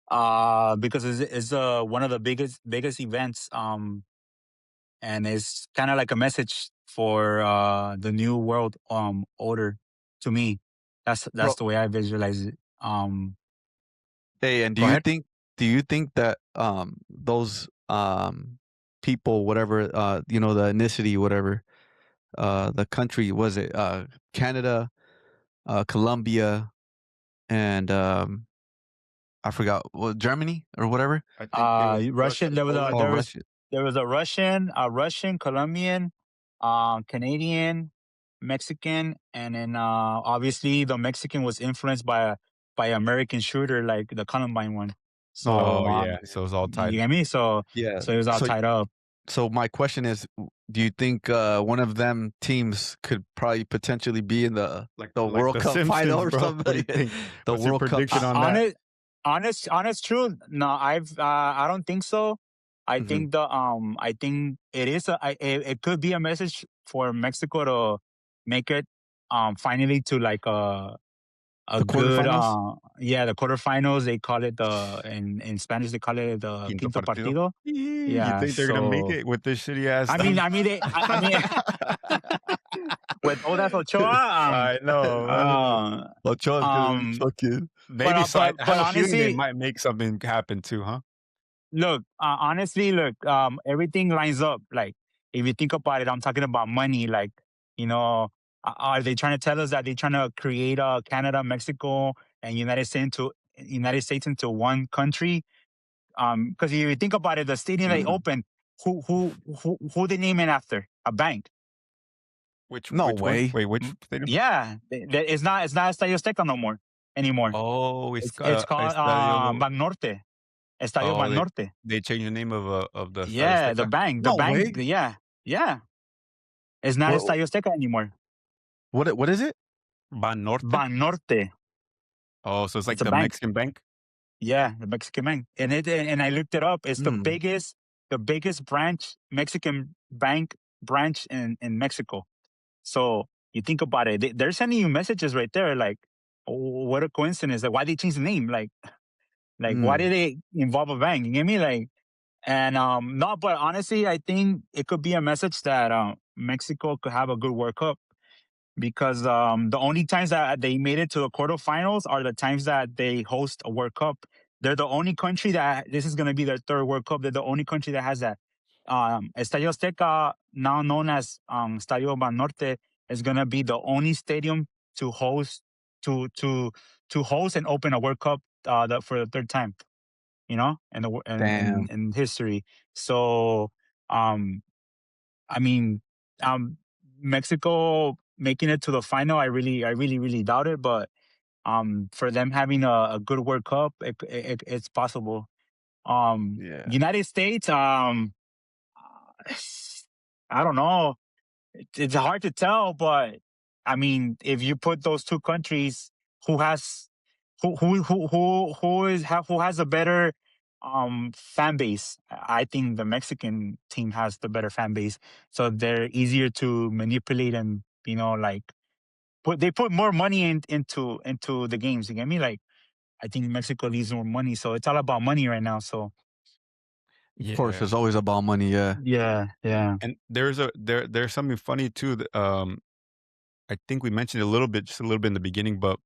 because it's one of the biggest events. And it's kind of like a message for the new world order. To me, that's Bro, the way I visualize it. Hey, and Go ahead. do you think that those people, whatever, you know, the ethnicity, whatever, the country, was it Canada, Colombia, and I forgot, Germany or whatever? I think it was Russia, Russian. There was a Poland. Oh, Russia. Russian, Colombian, Canadian, Mexican, and then obviously the Mexican was influenced by American shooter like the Columbine one. So Oh Oh, yeah, so it's all you tied. get me? yeah. So it was all tied up. So my question is, do you think one of them teams could probably potentially be in the Like World the Cup final Simpsons, or bro. What do something? you think? The What's your World Cup. prediction on that? Honest truth. No, I don't think so. Mhm. I think it is it could be a message for Mexico to make it finally to like a The good quarterfinals. yeah, the quarterfinals. They call it the in Spanish they call it the Quinto quinto partido. partido. You Yeah, think they're gonna make so it with this shitty ass team? I mean with Odas Ochoa I know. Ochoa's gonna be um fucking. Maybe so. I have but a feeling they honestly, might make something happen too, huh? look, honestly, look, everything lines up. Like, if you think about it, I'm talking about money. Like, you know, are they trying to tell us that they're trying to create Canada, Mexico, and United States into one country? Because if you think about it, the stadium they Mm. opened, who they name it after? A bank. No Which one? way. Wait, which stadium? Yeah, it's not Estadio Azteca no more anymore. Oh, It's called Estadio. Banorte, Estadio Oh, Banorte. they changed the name of the Estadio Yeah, Azteca. the No bank. way. Yeah, yeah. It's not What Estadio Azteca anymore. what is it? Banorte. Banorte. Oh, so it's It's like a the bank. Mexican bank. Yeah, the Mexican bank. And I looked it up. It's Mm. the biggest branch Mexican bank branch in Mexico. So you think about it, they're sending you messages right there. Like, oh, what a coincidence! Like, why they change the name? Like why Mm. did they involve a bank? You get me? Like, and no, but honestly, I think it could be a message that Mexico could have a good World Cup because the only times that they made it to the quarterfinals are the times that they host a World Cup. They're the only country that this is going to be their third World Cup. They're the only country that has that. Estadio Azteca, now known as Estadio Banorte, is going to be the only stadium to host to host and open a World Cup for the third time. You know, Damn. in history. So um, I mean, um, Mexico making it to the final, really doubt it. But for them having a good World Cup, it's possible. Yeah. United States, I don't know. It's hard to tell, but I mean, if you put those two countries, who has who has a better fan base? I think the Mexican team has the better fan base, so they're easier to manipulate and like they put more money into the games. You get me? Like I think Mexico needs more money, so it's all about money right now. So Of course, Yeah, it's always about money. Yeah. yeah. and there's something funny too. I think we mentioned a little bit, just a little bit in the beginning, but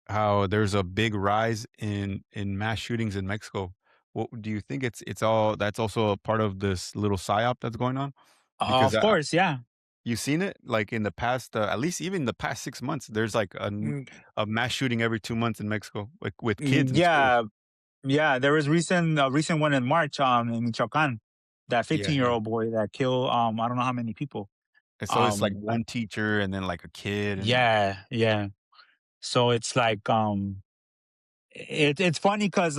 how there's a big rise in mass shootings in Mexico. What do you think? It's all that's also a part of this little psyop that's going on because Of course, yeah. you've seen it like in the past, at least even the past 6 months. There's like Mm, a mass shooting every 2 months in Mexico, like with kids in schools. Yeah, yeah, there was a recent one in March in Michoacan, that Yeah, 15-year-old boy that killed I don't know how many people. and so it's like Um one teacher and then like a kid and yeah, yeah. So it's like it's funny cuz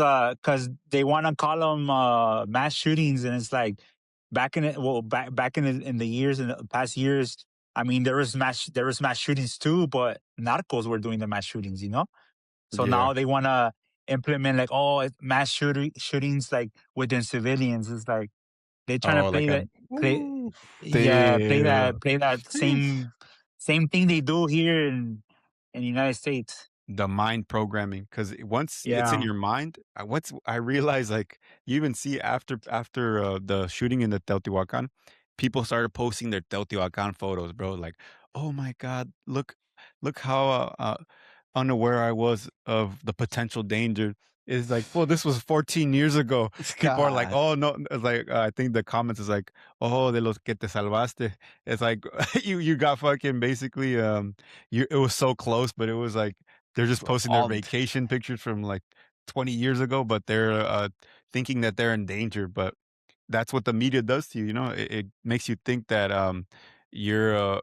they want to call them mass shootings, and it's like back in the years in the past years, I mean there was mass shootings too, but narcos were doing the mass shootings, you know? So yeah. now they want to implement like shootings like within civilians. It's like they're trying to Oh, like a play ooh, yeah, damn. play that Sheesh. same thing they do here in the United States. The mind programming, because once it's in Yeah. your mind, once I realized, like, you even see after the shooting in the Teotihuacan, people started posting their Teotihuacan photos, bro. Like, oh my god, look how unaware I was of the potential danger. It's like, well, this was 14 years ago. People are like, God, oh no, it's like I think the comments is like, oh, de los que te salvaste. It's like you got fucking basically you it was so close, but it was like they're just posting their all vacation pictures from like 20 years ago, but they're thinking that they're in danger. But that's what the media does to you, you know? It makes you think that, you're,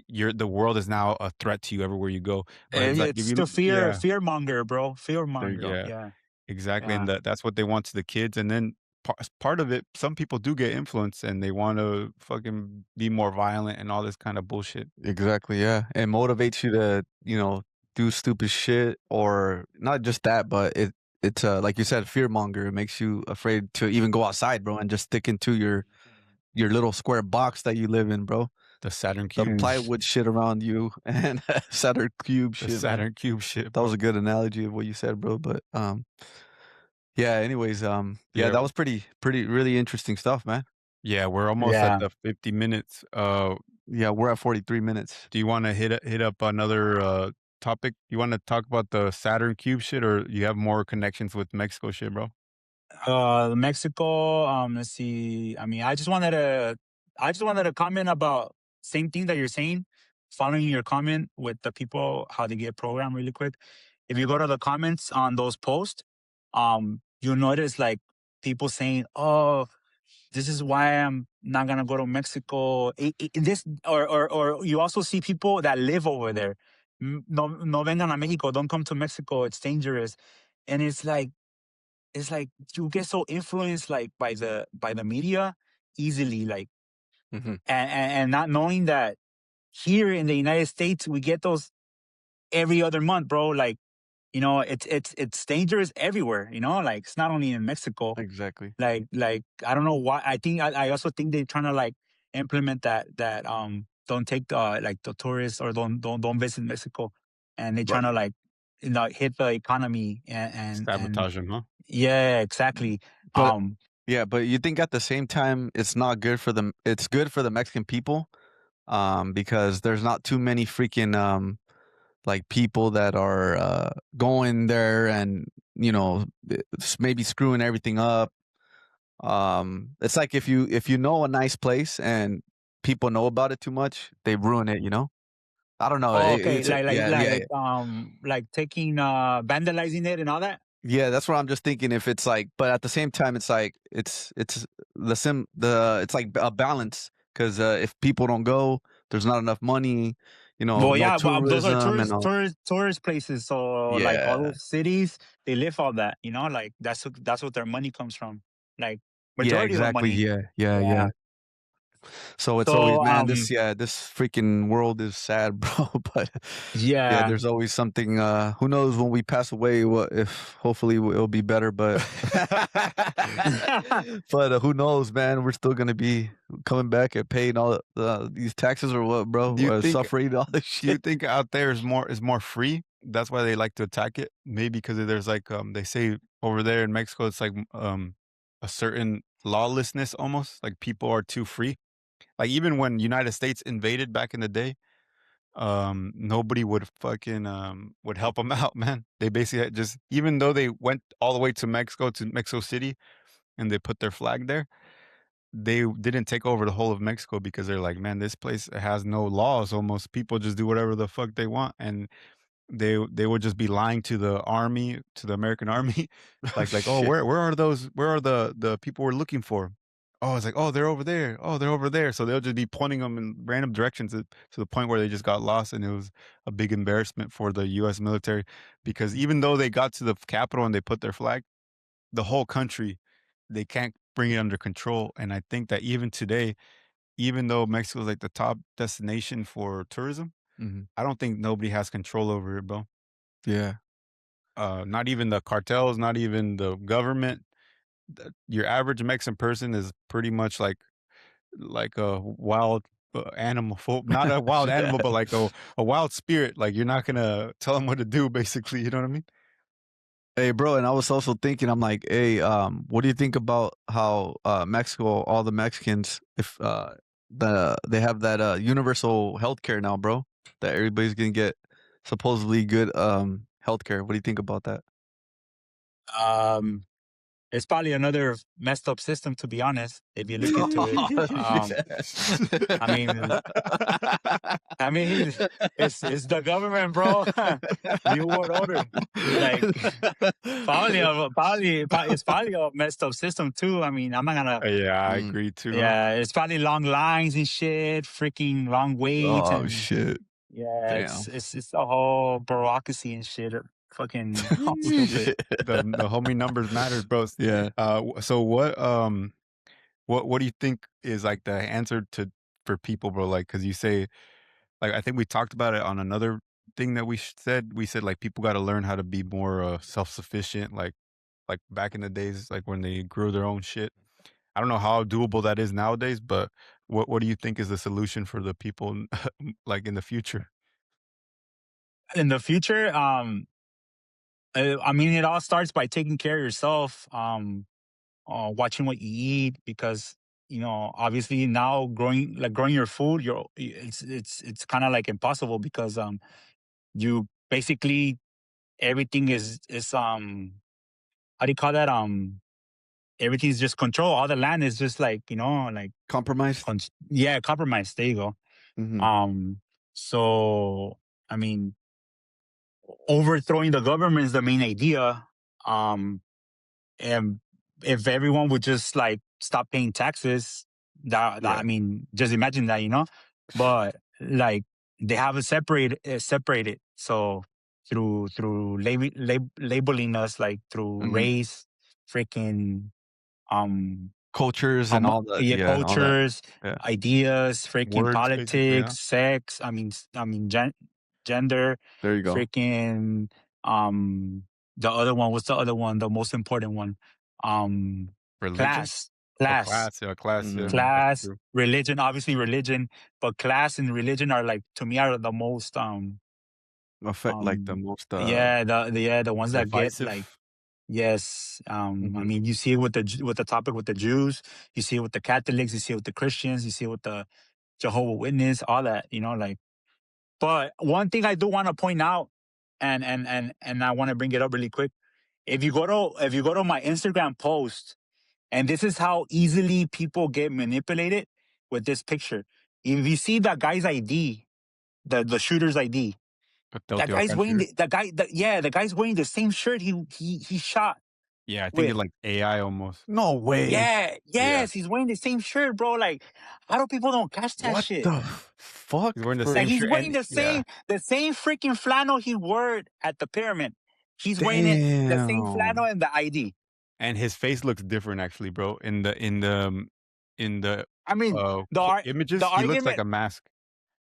you're the world is now a threat to you everywhere you go, but it's like if It's you the yeah, fear monger, bro. Fear there monger. yeah, Yeah. exactly, and Yeah. that's what they want to the kids, and then part of it, some people do get influenced, and they wanna fucking be more violent and all this kind of bullshit. exactly, yeah. It motivates you to, do stupid shit or not just that, but it's like you said, fear monger. It makes you afraid to even go outside, bro, and just stick into your little square box that you live in, bro. The Saturn The cube Mm. plywood shit around you and Saturn cube the shit, man. Saturn cube shit, That was bro. a good analogy of what you said, bro. But yeah. Anyways, yeah, Yeah, that was pretty really interesting stuff, man. yeah, we're almost at Yeah. the 50 minutes, Yeah, we're at 43 minutes. do you wanna hit up another, topic? You wanna talk about the Saturn cube shit, or you have more connections with Mexico shit, bro? Mexico. Let's see. I mean, I just wanted to comment about same thing that you're saying. Following your comment with the people how they get programmed really quick. If you go to the comments on those posts, you'll notice like people saying, "Oh, this is why I'm not gonna go to Mexico." This or you also see people that live over there. No vengan a Mexico. Don't come to Mexico. It's dangerous. And it's like you get so influenced like by the media easily, like Mhm. and not knowing that here in the United States we get those every other month, bro. Like it's dangerous everywhere. Like it's not only in Mexico. Exactly. Like I don't know why. I also think they're trying to like implement that don't take the like the tourists or don't visit Mexico, and they're trying Right. to like hit the economy and Sabotage 'em, huh? yeah, exactly. But Um, yeah, but you think at the same time it's not good for them. It's good for the Mexican people, because there's not too many freaking like people that are going there and maybe screwing everything up. It's like if you know a nice place and people know about it too much, they ruin it. I don't know. oh, okay, It's a, yeah, yeah, yeah. like taking vandalizing it and all that. Yeah, that's what I'm just thinking. If it's like, but at the same time, it's like it's it's like a balance because if people don't go, there's not enough money. Well, No yeah, but those are tourism and all. tourist places. So like all Yeah, those cities, they live all that. Like that's what their money comes from. Like yeah, majority of the exactly. money. Yeah, yeah, Yeah. yeah. So it's always, So man, this freaking world is sad, bro. But yeah, yeah. there's always something. Who knows when we pass away? What if? Hopefully, it'll be better. But but who knows, man? We're still gonna be coming back and paying all these taxes or what, bro? Do you think Suffering all this do you shit. think out there is more free? That's why they like to attack it? Maybe because there's like, they say over there in Mexico, it's like, a certain lawlessness almost, like people are too free. Like even when United States invaded back in the day, nobody would help them out, man. They basically had just even though they went all the way to Mexico City, and they put their flag there, they didn't take over the whole of Mexico because they're like, man, this place has no laws. Almost people just do whatever the fuck they want, and they would just be lying to the army, to the American army, Oh like, oh, shit. where are the people we're looking for? Oh, it's like, oh, they're over there. Oh, they're over there. So they'll just be pointing them in random directions to the point where they just got lost, and it was a big embarrassment for the U.S. military because even though they got to the capital and they put their flag, the whole country, they can't bring it under control. And I think that even today, even though Mexico is like the top destination for tourism, Mhm. I don't think nobody has control over it, bro. Yeah. Not even the cartels, not even the government. Your average Mexican person is pretty much like a wild animal, not a wild Yeah. animal, but like a wild spirit. Like you're not gonna tell them what to do, basically. You know what I mean? Hey, bro, and I was also thinking, I'm like, hey, what do you think about how Mexico, all the Mexicans, if they have that universal health care now, bro, that everybody's gonna get supposedly good healthcare. What do you think about that? It's probably another messed up system, to be honest. If you look into it, I mean, I mean, it's the government, bro. New world order. Like, it's probably a messed up system too. I mean, I'm not gonna. Yeah, I agree too. Yeah, it's probably long lines and shit, freaking long waits, Oh and shit! yeah, Damn. it's a whole bureaucracy and shit. Fucking stupid. Shit. The homie numbers matters, bro. Yeah. So what do you think is like the answer to for people, bro? Like, cause you say like I think we talked about it on another thing that said. We said like people got to learn how to be more self sufficient, like back in the days, like when they grew their own shit. I don't know how doable that is nowadays, but what do you think is the solution for the people like in the future? In the future, I mean, it all starts by taking care of yourself. Watching what you eat, because obviously now growing your food, it's kind of like impossible, because you basically everything is how do you call that, everything's just control. All the land is just like, like Compromised. yeah, compromised. There you go. Hmm. um so I mean, overthrowing the government is the main idea. And if everyone would just like stop paying taxes, Yeah. I mean, just imagine that, but like they have it separated. So through labeling us like through Hmm. race, freaking um Cultures and all that. yeah, Yeah, and all that. cultures, Yeah. ideas, freaking Words, basically. Yeah. politics, sex. Gender, There you go. freaking um the other one. What's the other one? The most important one. Um, Religion. class, Oh, class, class. Yeah, class. Yeah, Hmm. that's class. true. Religion, obviously religion, but class and religion are like, to me, are the most Affect like the most yeah, the ones that get like. Divisive. Yes. I mhm. mean, you see it with with the topic with the Jews, you see it with the Catholics, you see it with the Christians, you see it with the Jehovah Witness, all that, like. But one thing I do want to point out, and I want to bring it up really quick. If you go to my Instagram post, and this is how easily people get manipulated with this picture. If you see that guy's ID, the shooter's ID, The that guy's Teotihuacan wearing shooter. the guy's wearing the same shirt he shot Yeah, I think with. it's like AI almost. No way. Yeah, Yeah. yes, he's wearing the same shirt, bro. Like, how do people don't catch that What shit? the fuck? He's wearing the For Like, same he's shirt wearing and yeah. the same freaking flannel he wore at the pyramid. He's wearing it, the same flannel damn. and the ID. And his face looks different actually, bro. In the I mean, the images, he looks like argument. a mask.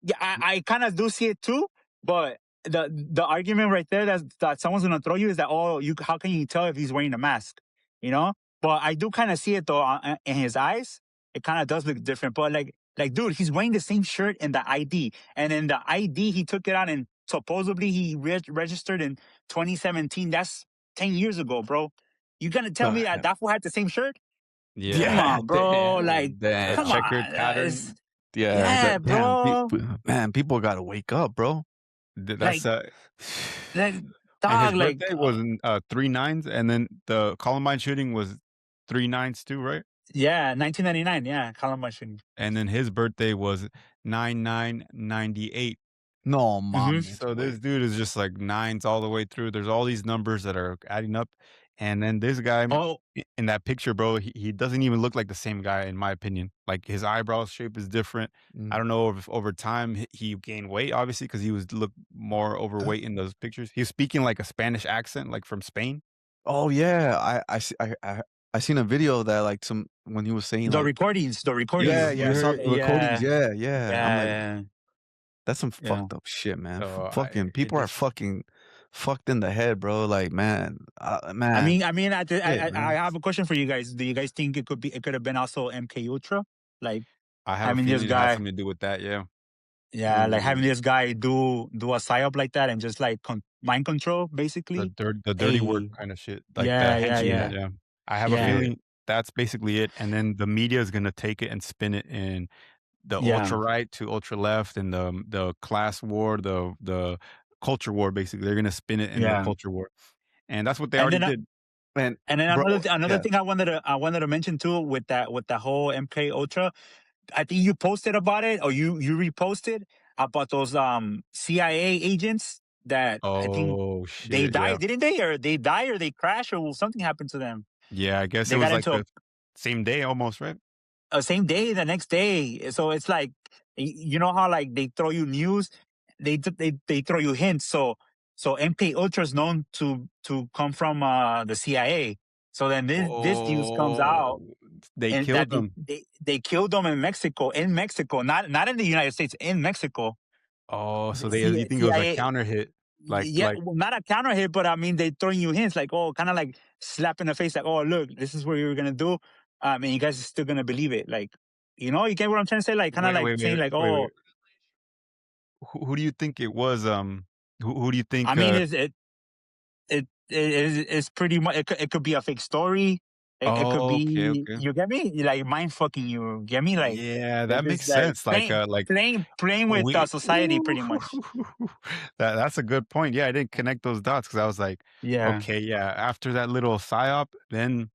Yeah, I kind of do see it too, but the argument right there that someone's gonna throw you is that, oh, you how can you tell if he's wearing a mask, you know? But I do kind of see it though, in his eyes. It kind of does look different, but like dude, he's wearing the same shirt in the ID, and in the ID he took it out and supposedly he registered in 2017. That's 10 years ago, bro. You gonna tell me that Damn. that fool had the same shirt? Come Yeah. Yeah, on, bro. Like, damn, The come damn. checkered on. pattern. Yeah, Yeah, damn, bro. man, people gotta wake up, bro. Like, That's like, and his dog, like, birthday was in 3/9s, and then the Columbine shooting was 3/9s too, right? yeah, 1999. Yeah, Columbine shooting. And then his birthday was 9/9/98. No Hmm. mames, So this güey. dude is just like nines all the way through. There's all these numbers that are adding up. And then this guy Oh, in that picture, bro, he doesn't even look like the same guy, in my opinion. Like his eyebrow shape is different. I Mm. don't know if over time he gained weight, obviously, because he was look more overweight in those pictures. He was speaking like a Spanish accent, like from Spain. Oh, yeah, I seen a video of that, like, some when he was saying, the like recordings, the yeah, recordings. yeah, We I saw heard, the recordings, yeah, yeah, yeah, I'm like, yeah, "That's some yeah. fucked up shit, man." So Fucking it people are just fucking fucked in the head, bro, like, I man, mean, I mean, shit, I man. have a question for you guys. Do you guys think it could have been also MK Ultra, like I have a having this feeling it has guy? something to do with that. Yeah, Yeah, like having Mm, this guy do a psyop like that and just like mind control, basically. the dirty work Hey, kind of shit, like the yeah, yeah, henchmen. yeah, yeah, Yeah, I have a yeah, yeah, feeling that's basically it. And then the media is gonna take it and spin it in the yeah. ultra right to ultra left, and the class war, the culture war. Basically, they're gonna spin it into a Yeah. culture war, and that's what they And already then did. And bro, another yeah. thing I wanted to mention too with that whole MK Ultra. I think you posted about it, or you reposted about those CIA agents that I think Oh they shit! Yeah, died, didn't they? Or they died, or they crashed, or something happened to them. yeah. I guess it They got was like into the same day almost, right? a same day, the next day. So it's like you know how like they throw you news, they throw you hints. So MK Ultra is known to come from the CIA. So then this news comes out, Oh, they and killed that them. they killed them in Mexico, not in the United States, in Mexico. Oh, so The they you think it was a CIA, counter hit, yeah, like well, not a counter hit, but I mean they throwing you hints like, oh, kind of like slap in the face, like, oh, look, this is what you were gonna do, and you guys are still gonna believe it, like, you get what I'm trying to say, like, kind of wait, like wait, saying wait, like, wait, oh, wait. Who do you think it was? Who do you I think? mean, it's pretty much it could be a fake story. It could Oh, okay, be, okay. you get me, like mind fucking you, get me, like Yeah, they're that makes just like sense. playing Like playing with we society ooh, pretty much. that's a good point. Yeah, I didn't connect those dots because I was like, Yeah, okay, yeah. After that little psyop, then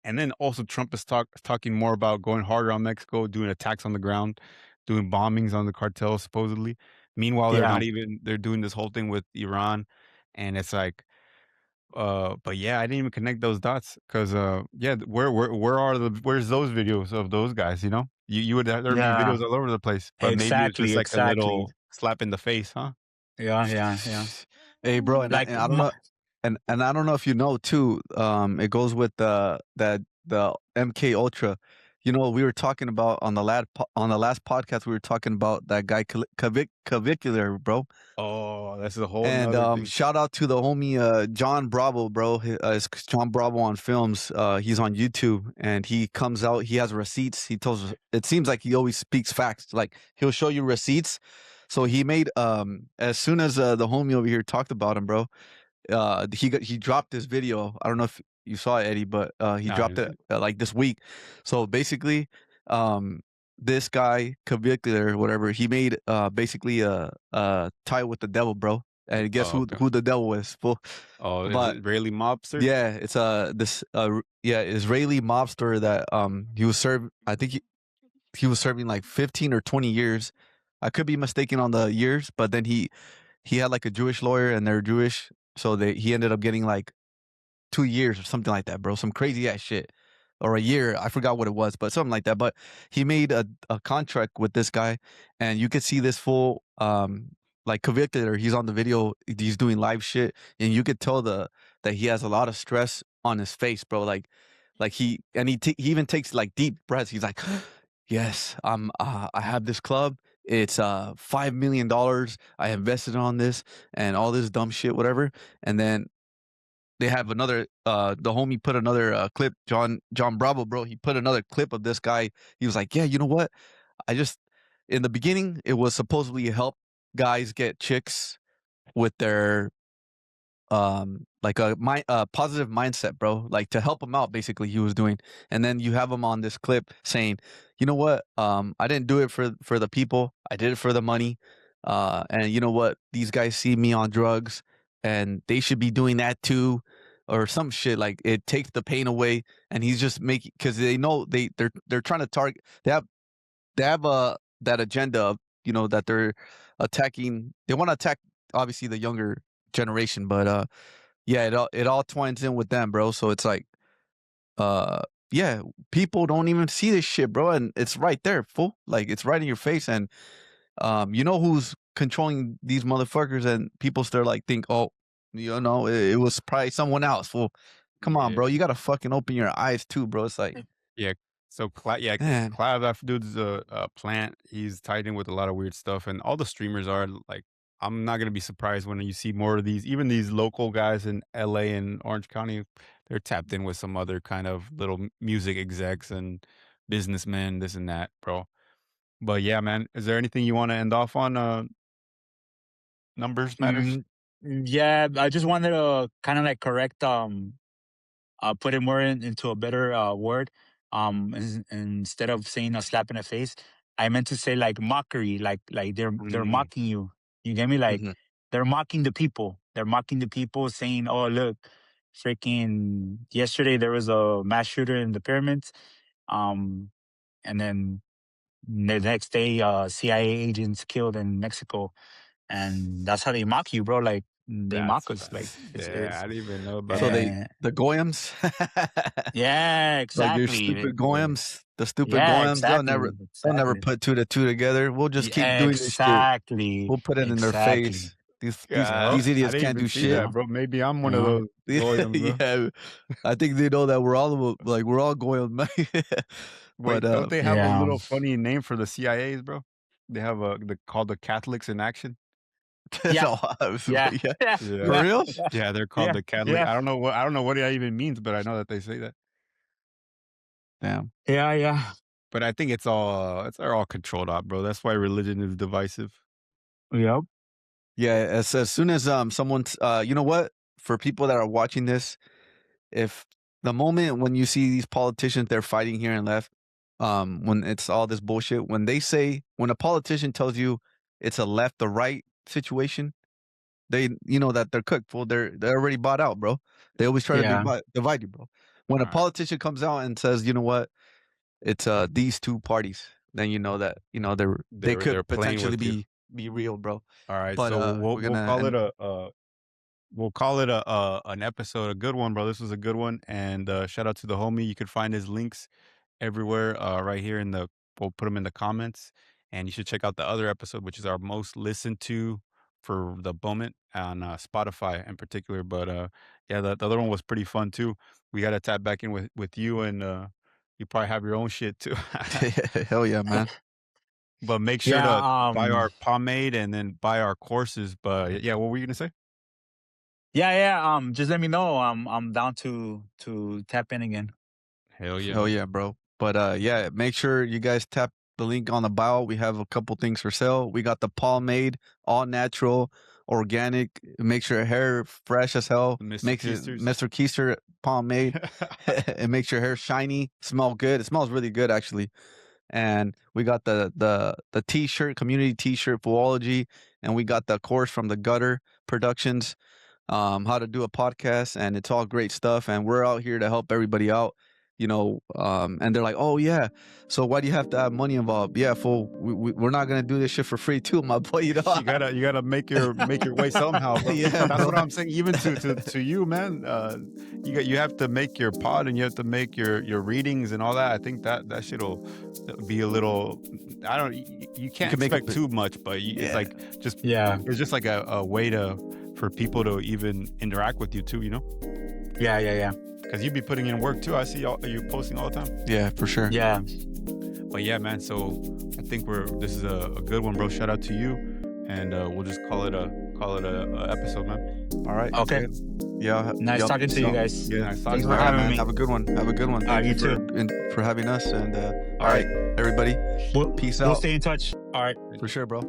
and then also Trump is talking more about going harder on Mexico, doing attacks on the ground, doing bombings on the cartel supposedly. Meanwhile, yeah, they're doing this whole thing with Iran, and it's like, but yeah, I didn't even connect those dots because, yeah, where's those videos of those guys? You would there'd be yeah, videos all over the place, but maybe it was exactly, just like a exactly. little slap in the face, huh? Yeah, yeah, yeah. Hey, bro, Like, and I don't know, and I don't know if you know too. It goes with the MK Ultra. You know, we were talking about on the last podcast. We were talking about that guy Cavicular, bro. Oh, that's a whole And nother thing. shout out to the homie John Bravo, bro. It's John Bravo on films. He's on YouTube, and he comes out. He has receipts. He tells us. It seems like he always speaks facts. Like he'll show you receipts. So he made as soon as the homie over here talked about him, bro. He dropped this video. I don't know if you saw it, Eddie, but he Nah, dropped it like this week. So basically, um, this guy Cavicular, whatever, he made basically a tie with the devil, bro. And guess oh, who okay. who the devil is? Fool. Oh, is But it Israeli mobster? yeah, it's Israeli mobster that he was served. I think he was serving like 15 or 20 years. I could be mistaken on the years, but then he had like a Jewish lawyer and they're Jewish, so he ended up getting like 2 years or something like that, bro. Some crazy ass shit. Or a year. I forgot what it was, but something like that. But he made a contract with this guy, and you could see this full like convicted, or he's on the video, he's doing live shit, and you could tell that he has a lot of stress on his face, bro. Like he even takes like deep breaths. He's like, yes, I have this club. It's $5 million. I invested on this and all this dumb shit, whatever. And then they have another the homie put another clip, John Bravo, bro. He put another clip of this guy. He was like, yeah, you know what, I just in the beginning it was supposedly help guys get chicks with their like a positive mindset, bro, like to help him out, basically he was doing. And then you have him on this clip saying, you know what, I didn't do it for the people, I did it for the money. And you know what, these guys see me on drugs and they should be doing that too, or some shit. Like it takes the pain away. And he's just making, because they know they're trying to target, they have that agenda of, that they're attacking. They want to attack obviously the younger generation, but yeah, it all twines in with them, bro. So it's like, uh, yeah, people don't even see this shit, bro, and it's right there, fool. Like it's right in your face, and you know who's controlling these motherfuckers, and people still like think, oh, it was probably someone else. Fool, come on, Yeah. bro, you gotta fucking open your eyes too, bro. It's like, Yeah. So man, Clav, that dude's a plant. He's tied in with a lot of weird stuff, and all the streamers are like. I'm not gonna be surprised when you see more of these. Even these local guys in LA and Orange County, they're tapped in with some other kind of little music execs and businessmen, this and that, bro. But yeah, man, is there anything you want to end off on? Numbers matters. mm, yeah, I just wanted to kind of like correct, put it more into a better word. Instead of saying a slap in the face, I meant to say like mockery, like they're Mm, mocking you. You get me? Like mhm. they're mocking the people. They're mocking the people, saying, "Oh, look, freaking yesterday there was a mass shooter in the pyramids." And then the next day, CIA agents killed in Mexico, and that's how they mock you, bro. Like they mock us. Like yeah, I didn't even know about So that. the goyams, yeah, like your exactly. stupid goyams, the stupid Yeah, goyams, they'll exactly. never put two to two together. We'll just keep doing this shit. Exactly. We'll put it in their Exactly. face. These Yeah, these I idiots didn't can't even do see shit. that, bro. Maybe I'm one of Yeah. those goyams, bro. Yeah, I think they know that we're all goyams, man. Wait, But don't they have a Yeah. little funny name for the CIAs, bro? They have called the Catholics in Action. Yeah. no, Yeah. yeah, Yeah. for Yeah, real? Yeah. yeah, they're called Yeah. the Catholic. Yeah. I don't know what that even means, but I know that they say that. Damn. Yeah. Yeah. But I think they're all controlled out, bro. That's why religion is divisive. Yep. Yeah, as soon as someone's you know what? For people that are watching this, if the moment when you see these politicians they're fighting here and left, when it's all this bullshit, when a politician tells you it's a left or right situation, they you know that they're cooked, fool. They're already bought out, bro. They always try to Yeah. divide you, bro. When a All right. politician comes out and says, you know what, it's these two parties, then you know that they could They're playing potentially with you. be real, bro. All right, But so we're gonna we'll call it an episode, a good one, bro. This was a good one, and shout out to the homie. You can find his links everywhere, right here we'll put them in the comments, and you should check out the other episode, which is our most listened to for the moment on Spotify in particular. But yeah, the other one was pretty fun too. We got to tap back in with you, and you probably have your own shit too. hell yeah, man. But make sure Yeah. to buy our pomade and then buy our courses. But yeah, what were you gonna say? Yeah. Yeah. Just let me know. I'm down to tap in again. Hell yeah. Hell yeah, bro. But yeah, make sure you guys tap the link on the bio. We have a couple things for sale. We got the pomade, all natural, organic. Make sure your hair fresh as hell. The Mr. Makes it Keisters. Mr. Keister pomade. It makes your hair shiny, smell good. It smells really good actually. And we got the t-shirt, community t-shirt Foo-ology, and we got the course from the Gutter Productions, how to do a podcast, and it's all great stuff. And we're out here to help everybody out, and they're like, oh yeah, so why do you have to have money involved? Yeah, fool, we're not gonna do this shit for free too, my boy. You gotta make your way somehow, bro. Yeah, That's bro. what I'm saying. Even to you, man. You have to make your pod, and you have to make your readings and all that. I think that shit'll be a little. I don't. You can't can make expect it too much, but it's like Yeah. it's just like a way for people to even interact with you too. Yeah. Yeah. Yeah. Because you be putting in work too. I see you posting all the time. Yeah, for sure. Yeah. But yeah, man. So I think this is a good one, bro. Shout out to you, and we'll just call it a episode, man. All right. Okay. Yeah. Nice talking to you guys. Yeah, nice talking Thanks to for you. having me. Have a good one. Have a good one. Thank you too. for having us. And all All right, everybody. We'll Peace We'll out. stay in touch. All right. For sure, bro.